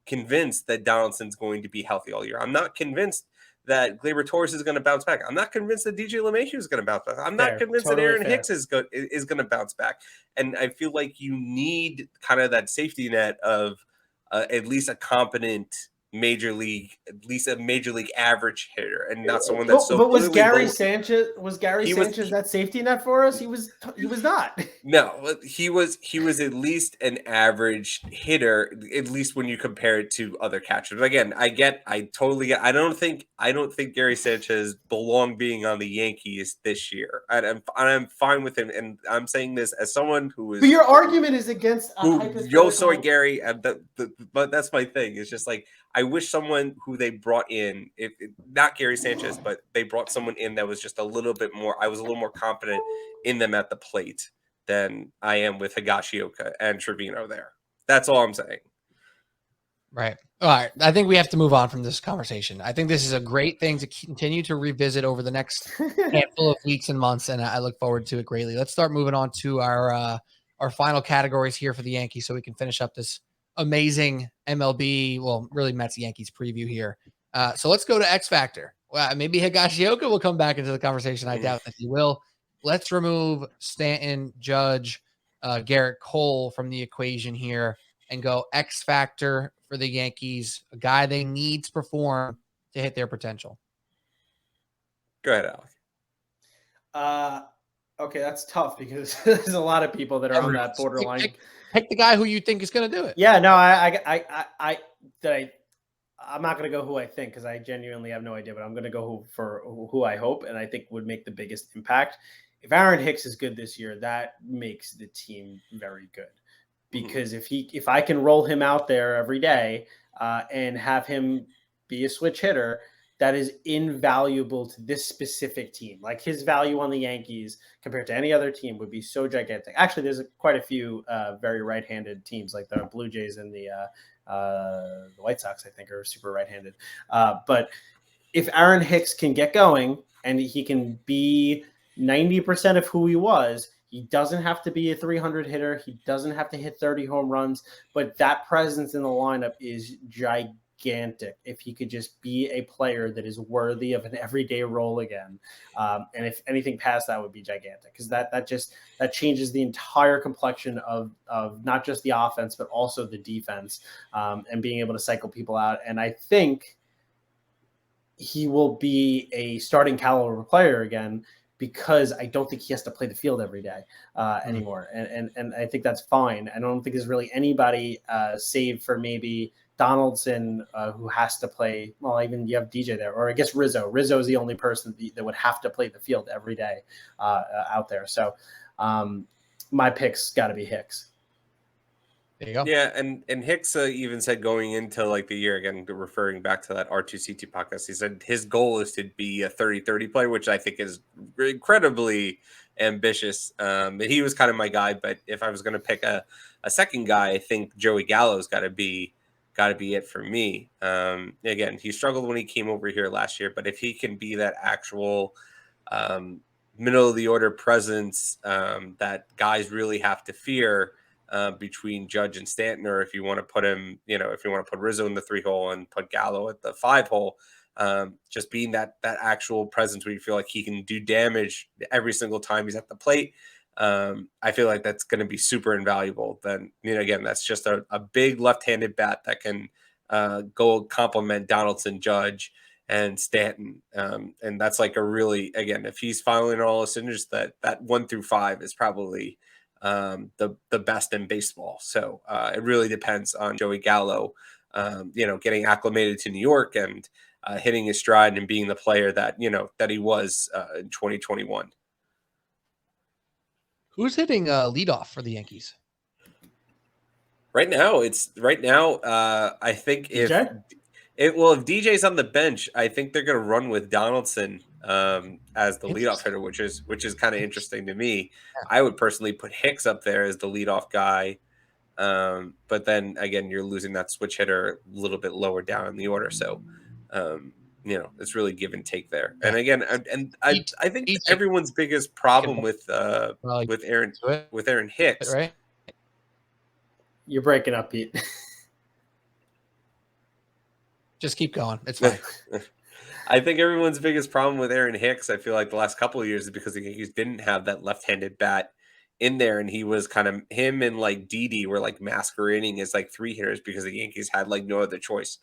convinced that Donaldson's going to be healthy all year. I'm not convinced that Gleyber Torres is going to bounce back. I'm not convinced that DJ LeMahieu is going to bounce back. I'm not convinced that Aaron Hicks is going to bounce back. And I feel like you need kind of that safety net of at least a competent major league average hitter, and not someone that's so.
But was Gary Sanchez that safety net for us? He was not.
No, he was at least an average hitter, at least when you compare it to other catchers. But again, I totally get. I don't think Gary Sanchez belonged being on the Yankees this year. I'm fine with him, and I'm saying this as someone who is.
But your argument is against.
Sorry, Gary. But that's my thing. It's just like, I wish someone who they brought in, not Gary Sanchez, but they brought someone in that was just a little bit more. I was a little more confident in them at the plate than I am with Higashioka and Trevino there. That's all I'm saying.
Right. All right. I think we have to move on from this conversation. I think this is a great thing to continue to revisit over the next handful of weeks and months, and I look forward to it greatly. Let's start moving on to our final categories here for the Yankees, so we can finish up this amazing MLB, well, really Mets Yankees preview here. So let's go to X Factor. Well, maybe Higashioka will come back into the conversation. I doubt that he will. Let's remove Stanton, Judge, Garrett Cole from the equation here and go X Factor for the Yankees, a guy they need to perform to hit their potential.
Go ahead,
Alec. Okay, that's tough because there's a lot of people that are on that borderline.
Pick the guy who you think is going to do it.
Yeah, no, I'm not going to go who I think, because I genuinely have no idea, but I'm going to go who I hope and I think would make the biggest impact. If Aaron Hicks is good this year, that makes the team very good, because if I can roll him out there every day and have him be a switch hitter, that is invaluable to this specific team. Like, his value on the Yankees compared to any other team would be so gigantic. Actually, there's quite a few very right-handed teams, like the Blue Jays and the White Sox, I think, are super right-handed. But if Aaron Hicks can get going and he can be 90% of who he was, He doesn't have to be a 300 hitter. He doesn't have to hit 30 home runs, but that presence in the lineup is gigantic. If he could just be a player that is worthy of an everyday role again. And if anything past that would be gigantic, because that changes the entire complexion of not just the offense, but also the defense, and being able to cycle people out. And I think he will be a starting caliber player again, because I don't think he has to play the field every day anymore. And I think that's fine. I don't think there's really anybody save for maybe Donaldson who has to play. Well, even you have DJ there, or I guess Rizzo. Rizzo is the only person that would have to play the field every day out there. So my pick's got to be Hicks.
There you go.
Yeah, and Hicks even said going into like the year, again, referring back to that R2C2 podcast, he said his goal is to be a 30-30 player, which I think is incredibly ambitious. He was kind of my guy, but if I was going to pick a second guy, I think Joey Gallo's got to be it for me. Again, he struggled when he came over here last year, but if he can be that actual middle of the order presence that guys really have to fear, between Judge and Stanton, or if you want to put him, if you want to put Rizzo in the 3-hole and put Gallo at the 5-hole, just being that actual presence where you feel like he can do damage every single time he's at the plate. I feel like that's going to be super invaluable. Then, again, that's just a big left-handed bat that can go complement Donaldson, Judge, and Stanton. And that's like a really, again, if he's filing all the cylinders, that 1 through 5 is probably the best in baseball. So it really depends on Joey Gallo, getting acclimated to New York and hitting his stride and being the player that he was in 2021.
Who's hitting leadoff for the Yankees?
Right now, I think if DJ's on the bench, I think they're going to run with Donaldson as the leadoff hitter, which is kind of interesting to me. I would personally put Hicks up there as the leadoff guy, but then again, you're losing that switch hitter a little bit lower down in the order, so it's really give and take there. And again, I think everyone's biggest problem with Aaron Hicks,
right?
You're breaking up, Pete.
Just keep going. It's fine.
I think everyone's biggest problem with Aaron Hicks, I feel like the last couple of years, is because the Yankees didn't have that left-handed bat in there, and he was kind of, him and like Didi were like masquerading as like 3 hitters because the Yankees had like no other choice.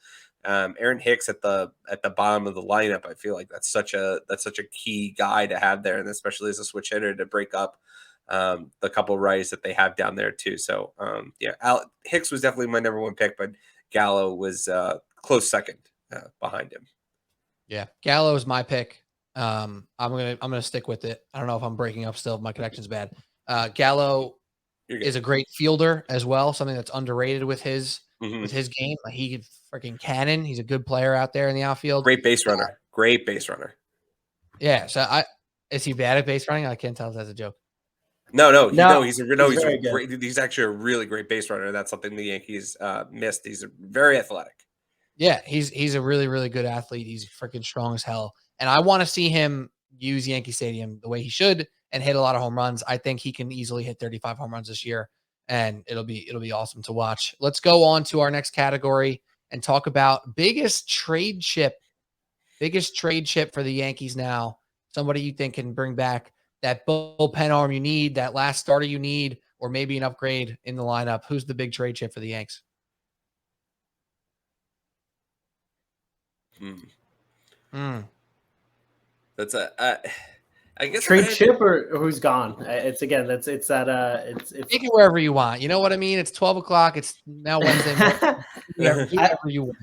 Aaron Hicks at the bottom of the lineup, I feel like that's such a key guy to have there, and especially as a switch hitter to break up the couple of righties that they have down there too. So Hicks was definitely my number 1 pick, but Gallo was close second behind him.
Yeah, Gallo is my pick. I'm gonna stick with it. I don't know if I'm breaking up still. My connection's bad. Gallo is a great fielder as well. Something that's underrated with his game. Like, he could freaking cannon. He's a good player out there in the outfield.
Great base runner.
Yeah. So is he bad at base running? I can't tell if that's a joke.
No. He's great. He's actually a really great base runner. That's something the Yankees missed. He's very athletic.
Yeah, he's a really, really good athlete. He's freaking strong as hell. And I want to see him use Yankee Stadium the way he should and hit a lot of home runs. I think he can easily hit 35 home runs this year, and it'll be awesome to watch. Let's go on to our next category and talk about biggest trade chip for the Yankees now. Somebody you think can bring back that bullpen arm you need, that last starter you need, or maybe an upgrade in the lineup. Who's the big trade chip for the Yanks?
That's I guess
trade chip or who's gone. It's take
it wherever you want. You know what I mean? It's 12 o'clock. It's now Wednesday morning. Whatever you want.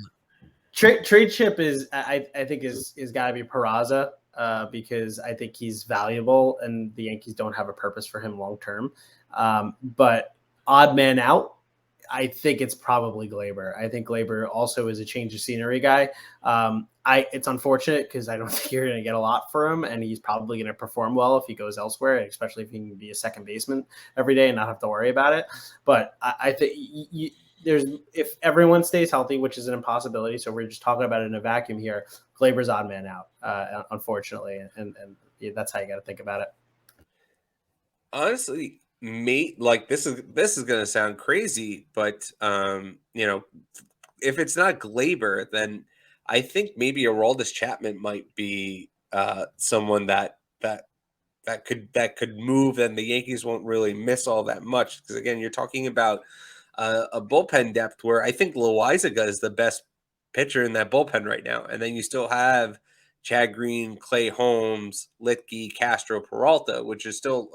Trade chip is I think is got to be Peraza because I think he's valuable and the Yankees don't have a purpose for him long term. But odd man out, I think it's probably Glaber. I think Glaber also is a change of scenery guy. It's unfortunate because I don't think you're going to get a lot for him, and he's probably going to perform well if he goes elsewhere, especially if he can be a second baseman every day and not have to worry about it. But I think if everyone stays healthy, which is an impossibility, so we're just talking about it in a vacuum here, Glaber's odd man out, unfortunately, and that's how you got to think about it.
Honestly, mate, like this is gonna sound crazy, but if it's not Glaber, then I think maybe Aroldis Chapman might be someone that could move, and the Yankees won't really miss all that much. Because again, you're talking about a bullpen depth where I think Loizaga is the best pitcher in that bullpen right now, and then you still have Chad Green, Clay Holmes, Litke, Castro, Peralta, which is still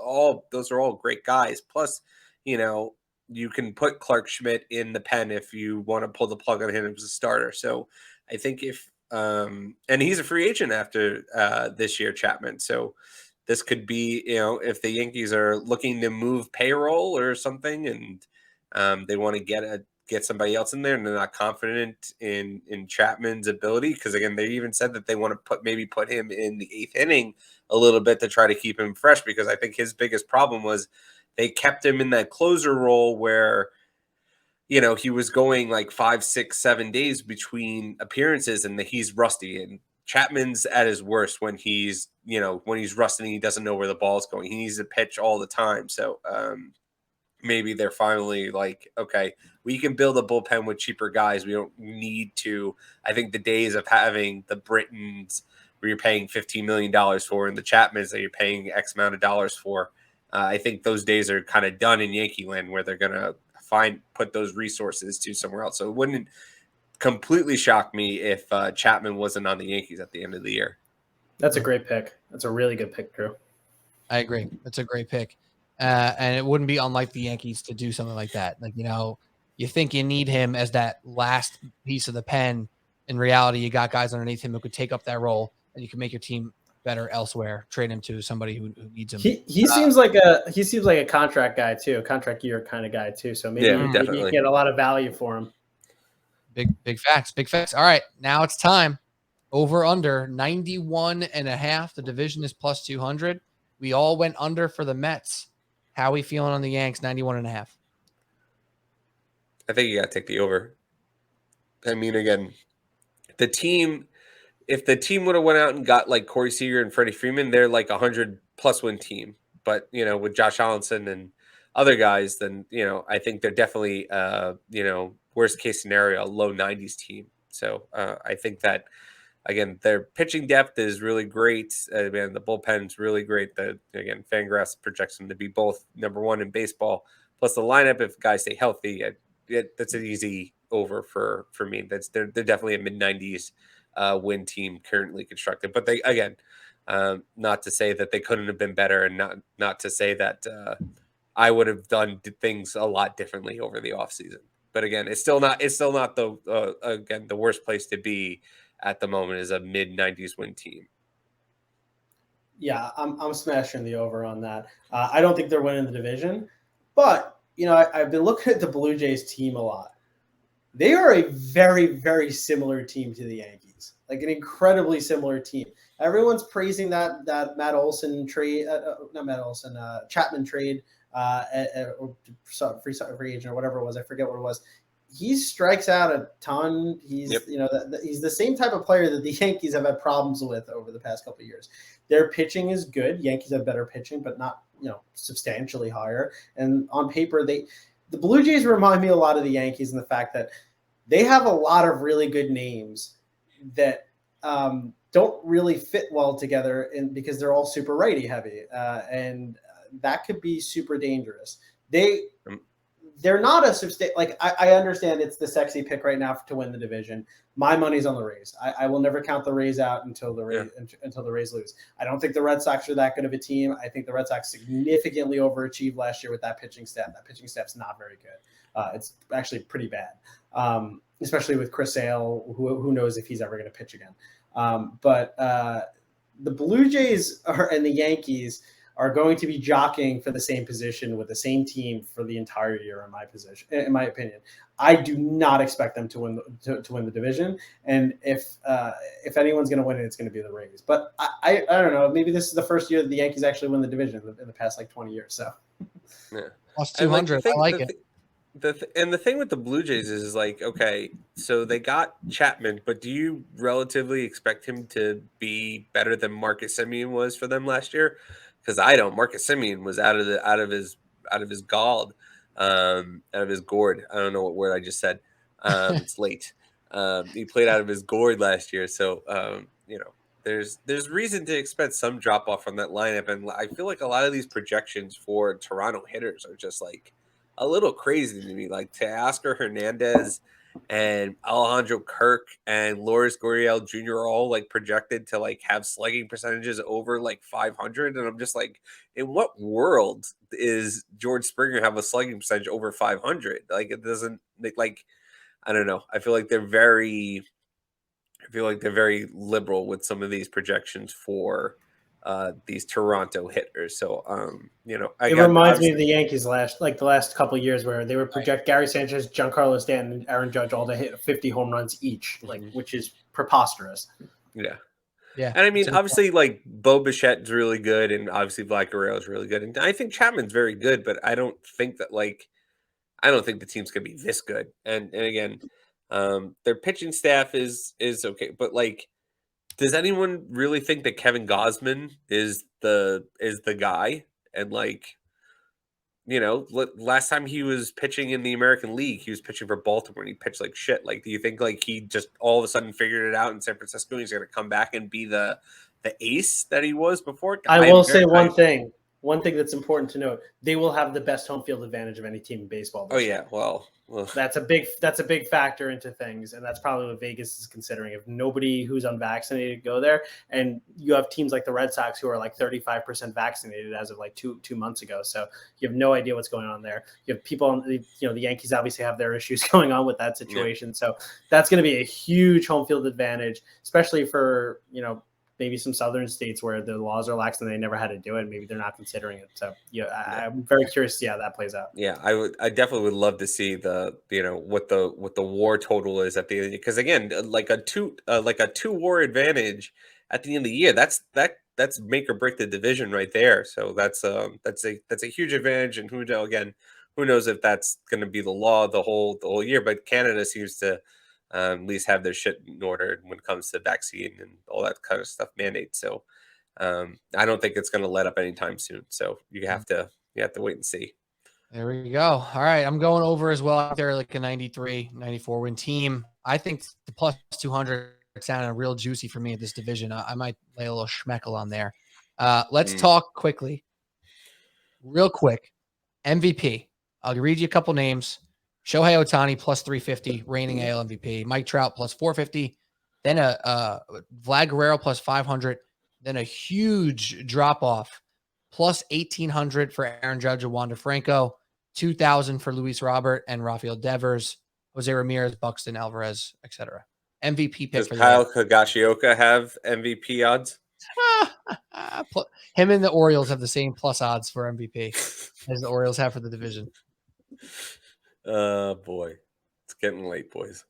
those are all great guys. Plus, you know, you can put Clark Schmidt in the pen if you want to pull the plug on him as a starter. So I think if and he's a free agent after this year, Chapman. So this could be, if the Yankees are looking to move payroll or something, and they want to get somebody else in there, and they're not confident in Chapman's ability, because again, they even said that they want to put him in the 8th inning a little bit to try to keep him fresh, because I think his biggest problem was they kept him in that closer role where he was going like 5, 6, 7 days between appearances, and he's rusty. And Chapman's at his worst when he's rusty and he doesn't know where the ball's going. He needs to pitch all the time. So maybe they're finally like, okay, we can build a bullpen with cheaper guys. We don't need to. I think the days of having the Britons where you're paying $15 million for, and the Chapmans that you're paying X amount of dollars for, I think those days are kind of done in Yankee land, where they're going to put those resources to somewhere else. So it wouldn't completely shock me if Chapman wasn't on the Yankees at the end of the year.
That's a great pick. That's a really good pick, Drew.
I agree. That's a great pick. And it wouldn't be unlike the Yankees to do something like that. Like, you think you need him as that last piece of the pen. In reality, you got guys underneath him who could take up that role, and you can make your team better elsewhere. Trade him to somebody who needs him.
He seems like a contract guy too, a contract year kind of guy too. So maybe you get a lot of value for him.
Big facts. All right, now it's time. Over under 91.5. The division is plus 200. We all went under for the Mets. How are we feeling on the Yanks? 91.5.
I think you got to take the over. I mean, again, if the team would have went out and got like Corey Seager and Freddie Freeman, they're like 100+ win team. But with Josh Allenson and other guys, then I think they're definitely worst case scenario, a low 90s team. So I think that, again, their pitching depth is really great. The bullpen's really great. Again, Fangraphs projects them to be both number 1 in baseball. Plus the lineup, if guys stay healthy, that's an easy over for me. They're definitely a mid 90s win team currently constructed. But they, again, not to say that they couldn't have been better, and not to say that I would have done things a lot differently over the offseason. But again, it's still not the worst place to be at the moment is a mid 90s win team.
Yeah, I'm smashing the over on that. I don't think they're winning the division, but I've been looking at the Blue Jays team a lot. They are a very, very similar team to the Yankees, like an incredibly similar team. Everyone's praising that Matt Olson trade, not Matt Olson, Chapman trade, or free agent or whatever it was. I forget what it was. He strikes out a ton. He's he's the same type of player that the Yankees have had problems with over the past couple of years. Their pitching is good. Yankees have better pitching, but not substantially higher. And on paper, the Blue Jays remind me a lot of the Yankees in the fact that they have a lot of really good names that don't really fit well together, because they're all super righty heavy, and that could be super dangerous. They're not a substantial, like, I understand it's the sexy pick right now to win the division. My money's on the Rays. I will never count the Rays out until the Rays lose. I don't think the Red Sox are that good of a team. I think the Red Sox significantly overachieved last year with that pitching staff. That pitching staff's not very good. It's actually pretty bad, especially with Chris Sale, who knows if he's ever going to pitch again. But the Blue Jays and the Yankees are going to be jockeying for the same position with the same team for the entire year, in my opinion. I do not expect them to win the division, and if anyone's going to win it, it's going to be the Rays. But I don't know. Maybe this is the first year that the Yankees actually win the division in the past 20 years. So,
plus 200. I like it.
And the thing with the Blue Jays is like, okay, so they got Chapman, but do you relatively expect him to be better than Marcus Semien was for them last year? because I don't. Marcus Semien was out of his gourd. I don't know what word I just said. It's late. He played out of his gourd last year, so there's reason to expect some drop off from that lineup, and I feel like a lot of these projections for Toronto hitters are just like a little crazy to me. Like Teoscar Hernandez and Alejandro Kirk and Lourdes Gurriel Jr. are all like projected to like have slugging percentages over like 500, and I'm just like, in what world is George Springer have a slugging percentage over 500? Like it doesn't like I don't know. I feel like they're very liberal with some of these projections for these Toronto hitters. So
It reminds me of the Yankees the last couple of years where they would project Gary Sanchez, Giancarlo Stanton, and Aaron Judge all to hit 50 home runs each, which is preposterous.
Yeah.
Yeah.
And I mean, obviously, like Bo Bichette's really good, and obviously Vlad Guerrero's really good, and I think Chapman's very good, but I don't think the team's gonna be this good. And again, their pitching staff is okay, but like, does anyone really think that Kevin Gausman is the guy? And like, last time he was pitching in the American League, he was pitching for Baltimore, and he pitched like shit. Like, do you think like he just all of a sudden figured it out in San Francisco, and he's gonna come back and be the ace that he was before?
I will say one thing. One thing that's important to note: they will have the best home field advantage of any team in baseball.
Oh yeah, well,
that's a big factor into things, and that's probably what Vegas is considering. If nobody who's unvaccinated go there, and you have teams like the Red Sox who are like 35% vaccinated as of like two months ago, so you have no idea what's going on there. You have people, the Yankees obviously have their issues going on with that situation, so that's going to be a huge home field advantage, especially for maybe some southern states where the laws are lax and they never had to do it. Maybe they're not considering it. So I'm very curious to see how that plays out.
Yeah, I definitely would love to see what the WAR total is at the end, because again, like a two WAR advantage at the end of the year, that's make or break the division right there. So that's a huge advantage, and who knows if that's going to be the law the whole year. But Canada seems to at least have their shit in order when it comes to vaccine and all that kind of stuff mandates. So I don't think it's going to let up anytime soon. So you have to wait and see.
There we go. All right. I'm going over as well. They're like a 93, 94 win team. I think the plus 200 sounded real juicy for me at this division. I might lay a little schmeckle on there. Let's talk quickly, real quick. MVP. I'll read you a couple names. Shohei Ohtani plus 350, reigning AL MVP. Mike Trout plus 450. Then Vlad Guerrero plus 500. Then a huge drop off, plus 1,800 for Aaron Judge and Wander Franco, 2,000 for Luis Robert and Rafael Devers, Jose Ramirez, Buxton, Alvarez, etc. MVP pick.
Does Kyle Kashioko have MVP odds?
Him and the Orioles have the same plus odds for MVP as the Orioles have for the division.
Boy, it's getting late, boys.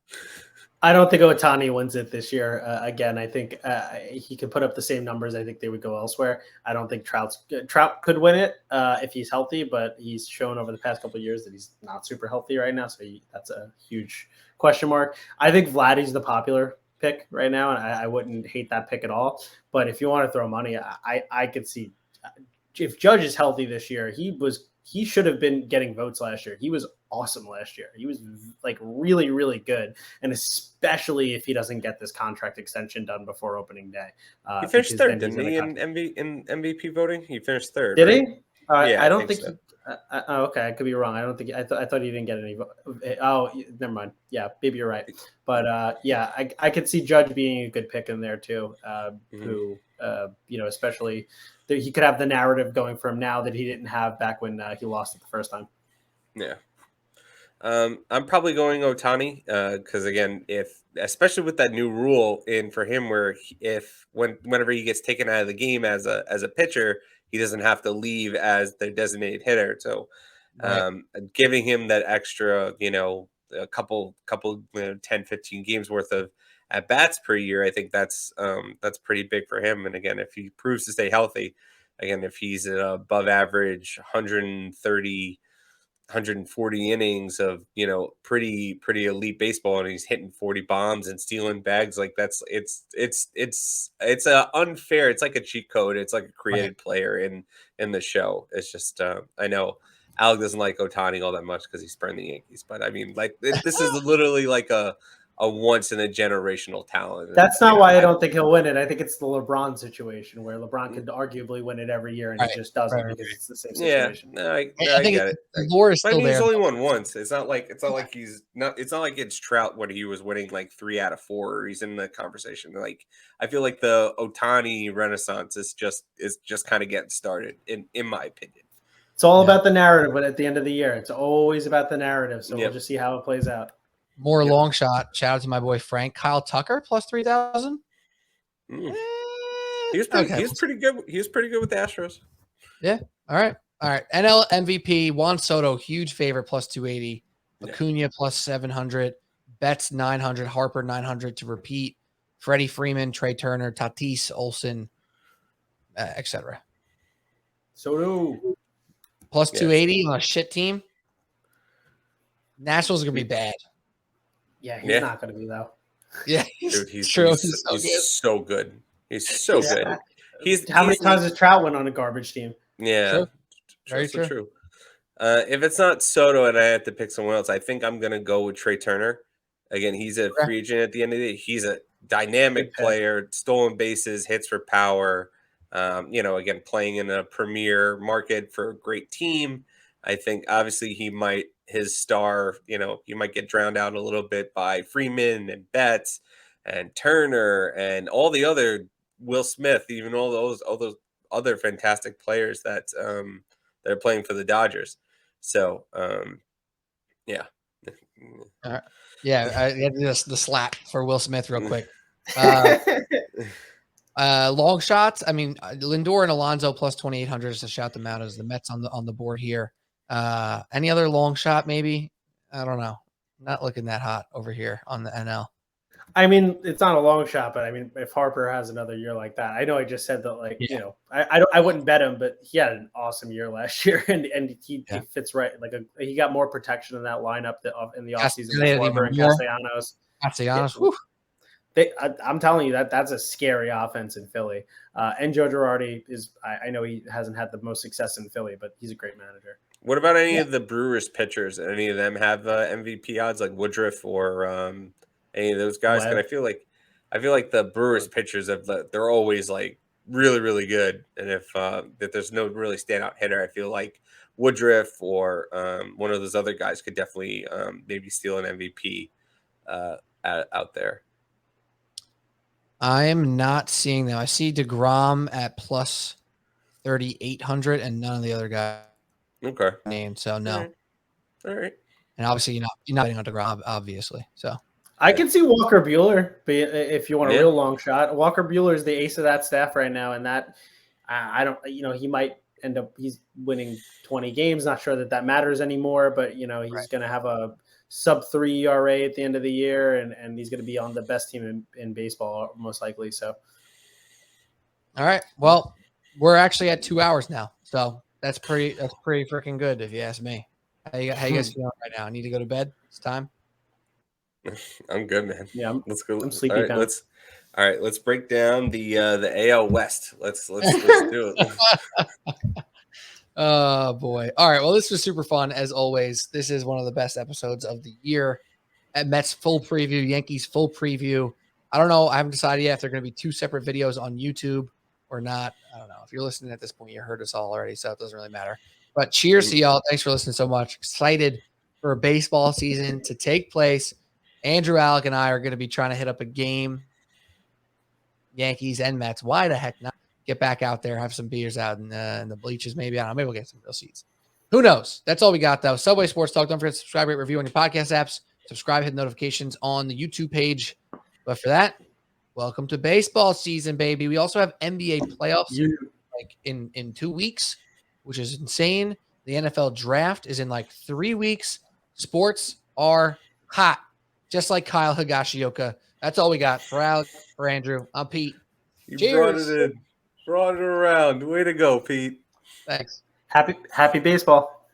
I don't think Ohtani wins it this year. Again, I think he could put up the same numbers. I think they would go elsewhere. I don't think Trout could win it if he's healthy, but he's shown over the past couple of years that he's not super healthy right now. So that's a huge question mark. I think Vladdy's the popular pick right now, and I wouldn't hate that pick at all. But if you want to throw money, I could see if Judge is healthy this year, he should have been getting votes last year. He was awesome last year. He was like really, really good. And especially if he doesn't get this contract extension done before opening day.
He finished third, didn't he, in MVP voting? He finished third.
Did
right?
he?
Yeah,
I don't think
so.
Okay, I could be wrong. I don't think I thought he didn't get any. Oh, never mind. Yeah, maybe you're right. But I could see Judge being a good pick in there too. Who especially he could have the narrative going for him now that he didn't have back when he lost it the first time.
Yeah. I'm probably going Ohtani because again, especially with that new rule in for him, where whenever he gets taken out of the game as a pitcher, he doesn't have to leave as their designated hitter. So, giving him that extra, a couple 10, 15 games worth of at bats per year, I think that's pretty big for him. And again, if he proves to stay healthy, again, if he's above average 130 140 innings of, pretty elite baseball, and he's hitting 40 bombs and stealing bags. Like it's a unfair. It's like a cheat code. It's like a created player in the show. It's just I know Alec doesn't like Ohtani all that much because he's spurned the Yankees, but I mean, like this is literally like a once in a generational talent.
That's not why I don't think he'll win it. I think it's the LeBron situation where LeBron could arguably win it every year, and he just doesn't because it's the same situation.
Yeah, I
think
get it.
the lore is
But I
still
mean, he's
there.
only won once. It's not like it's not like it's Trout when he was winning like 3 out of 4. Or he's in the conversation. Like I feel like the Ohtani renaissance is just kind of getting started in my opinion.
It's all about the narrative, but at the end of the year, it's always about the narrative. So we'll just see how it plays out.
More long shot. Shout out to my boy Frank. Kyle Tucker plus 3,000.
He was pretty good. He was pretty good with the Astros.
Yeah. All right. NL MVP Juan Soto, huge favorite, plus 280. Acuna plus 700. Betts 900. Harper 900 to repeat. Freddie Freeman, Trey Turner, Tatis, Olsen, etc.
Soto
plus 280 on a shit team. Nationals are gonna be bad.
Yeah, he's not going to be, though.
Yeah,
dude,
he's true.
He's so good. He's so good.
How many times has Trout went on a garbage team?
Yeah,
true. Very true.
If it's not Soto and I have to pick someone else, I think I'm going to go with Trey Turner. Again, he's a free agent at the end of the day. He's a dynamic player, stolen bases, hits for power. Again, playing in a premier market for a great team. I think obviously his star, he might get drowned out a little bit by Freeman and Betts and Turner and all the other Will Smith, even all those other fantastic players that they're playing for the Dodgers. So, yeah.
All right. Yeah, I had the slap for Will Smith real quick. Long shots. I mean, Lindor and Alonso plus 2,800 is to shout them out as the Mets on the board here. Any other long shot? Maybe, I don't know. Not looking that hot over here on the NL.
I mean, it's not a long shot, but I mean, if Harper has another year like that, I know I just said that, I wouldn't bet him, but he had an awesome year last year, and he fits right. He got more protection in that lineup in the offseason with Schwarber and Castellanos.
Castellanos,
I'm telling you that's a scary offense in Philly. And Joe Girardi is. I know he hasn't had the most success in Philly, but he's a great manager.
What about any of the Brewers pitchers? Any of them have MVP odds like Woodruff or any of those guys? Because I feel like the Brewers pitchers they're always like really, really good. And if there's no really standout hitter, I feel like Woodruff or one of those other guys could definitely maybe steal an MVP out there.
I am not seeing them. I see DeGrom at plus 3,800 and none of the other guys.
Okay.
Named, so no.
All right.
And obviously you're not betting on DeGrom, obviously. So
I can see Walker Buehler, if you want a real long shot. Walker Buehler is the ace of that staff right now, and that I don't. He might end up. He's winning 20 games. Not sure that matters anymore, but he's going to have a sub-3 ERA at the end of the year, and he's going to be on the best team in baseball most likely. So,
all right. Well, we're actually at 2 hours now, so that's pretty freaking good if you ask me. How you guys feeling right now? I need to go to bed. It's time.
I'm good, man.
Yeah,
let's go.
I'm sleepy.
All right, let's break down the AL West. Let's do it.
Oh boy. All right. Well, this was super fun as always. This is one of the best episodes of the year. At Mets full preview, Yankees full preview. I don't know. I haven't decided yet if they're going to be 2 separate videos on YouTube or not. I don't know. If you're listening at this point, you heard us all already, so it doesn't really matter. But cheers to y'all. Thanks for listening so much. Excited for a baseball season to take place. Andrew, Alec, and I are going to be trying to hit up a game. Yankees and Mets. Why the heck not? Get back out there, have some beers out in the bleachers. Maybe, I don't know. Maybe we'll get some real seats. Who knows? That's all we got, though. Subway Sports Talk. Don't forget to subscribe, rate, review on your podcast apps. Subscribe, hit notifications on the YouTube page. But for that, welcome to baseball season, baby. We also have NBA playoffs like in 2 weeks, which is insane. The NFL draft is in like 3 weeks. Sports are hot, just like Kyle Higashioka. That's all we got for Alec, for Andrew. I'm Pete.
You
Cheers.
brought it around. Way to go, Pete.
Thanks.
Happy baseball.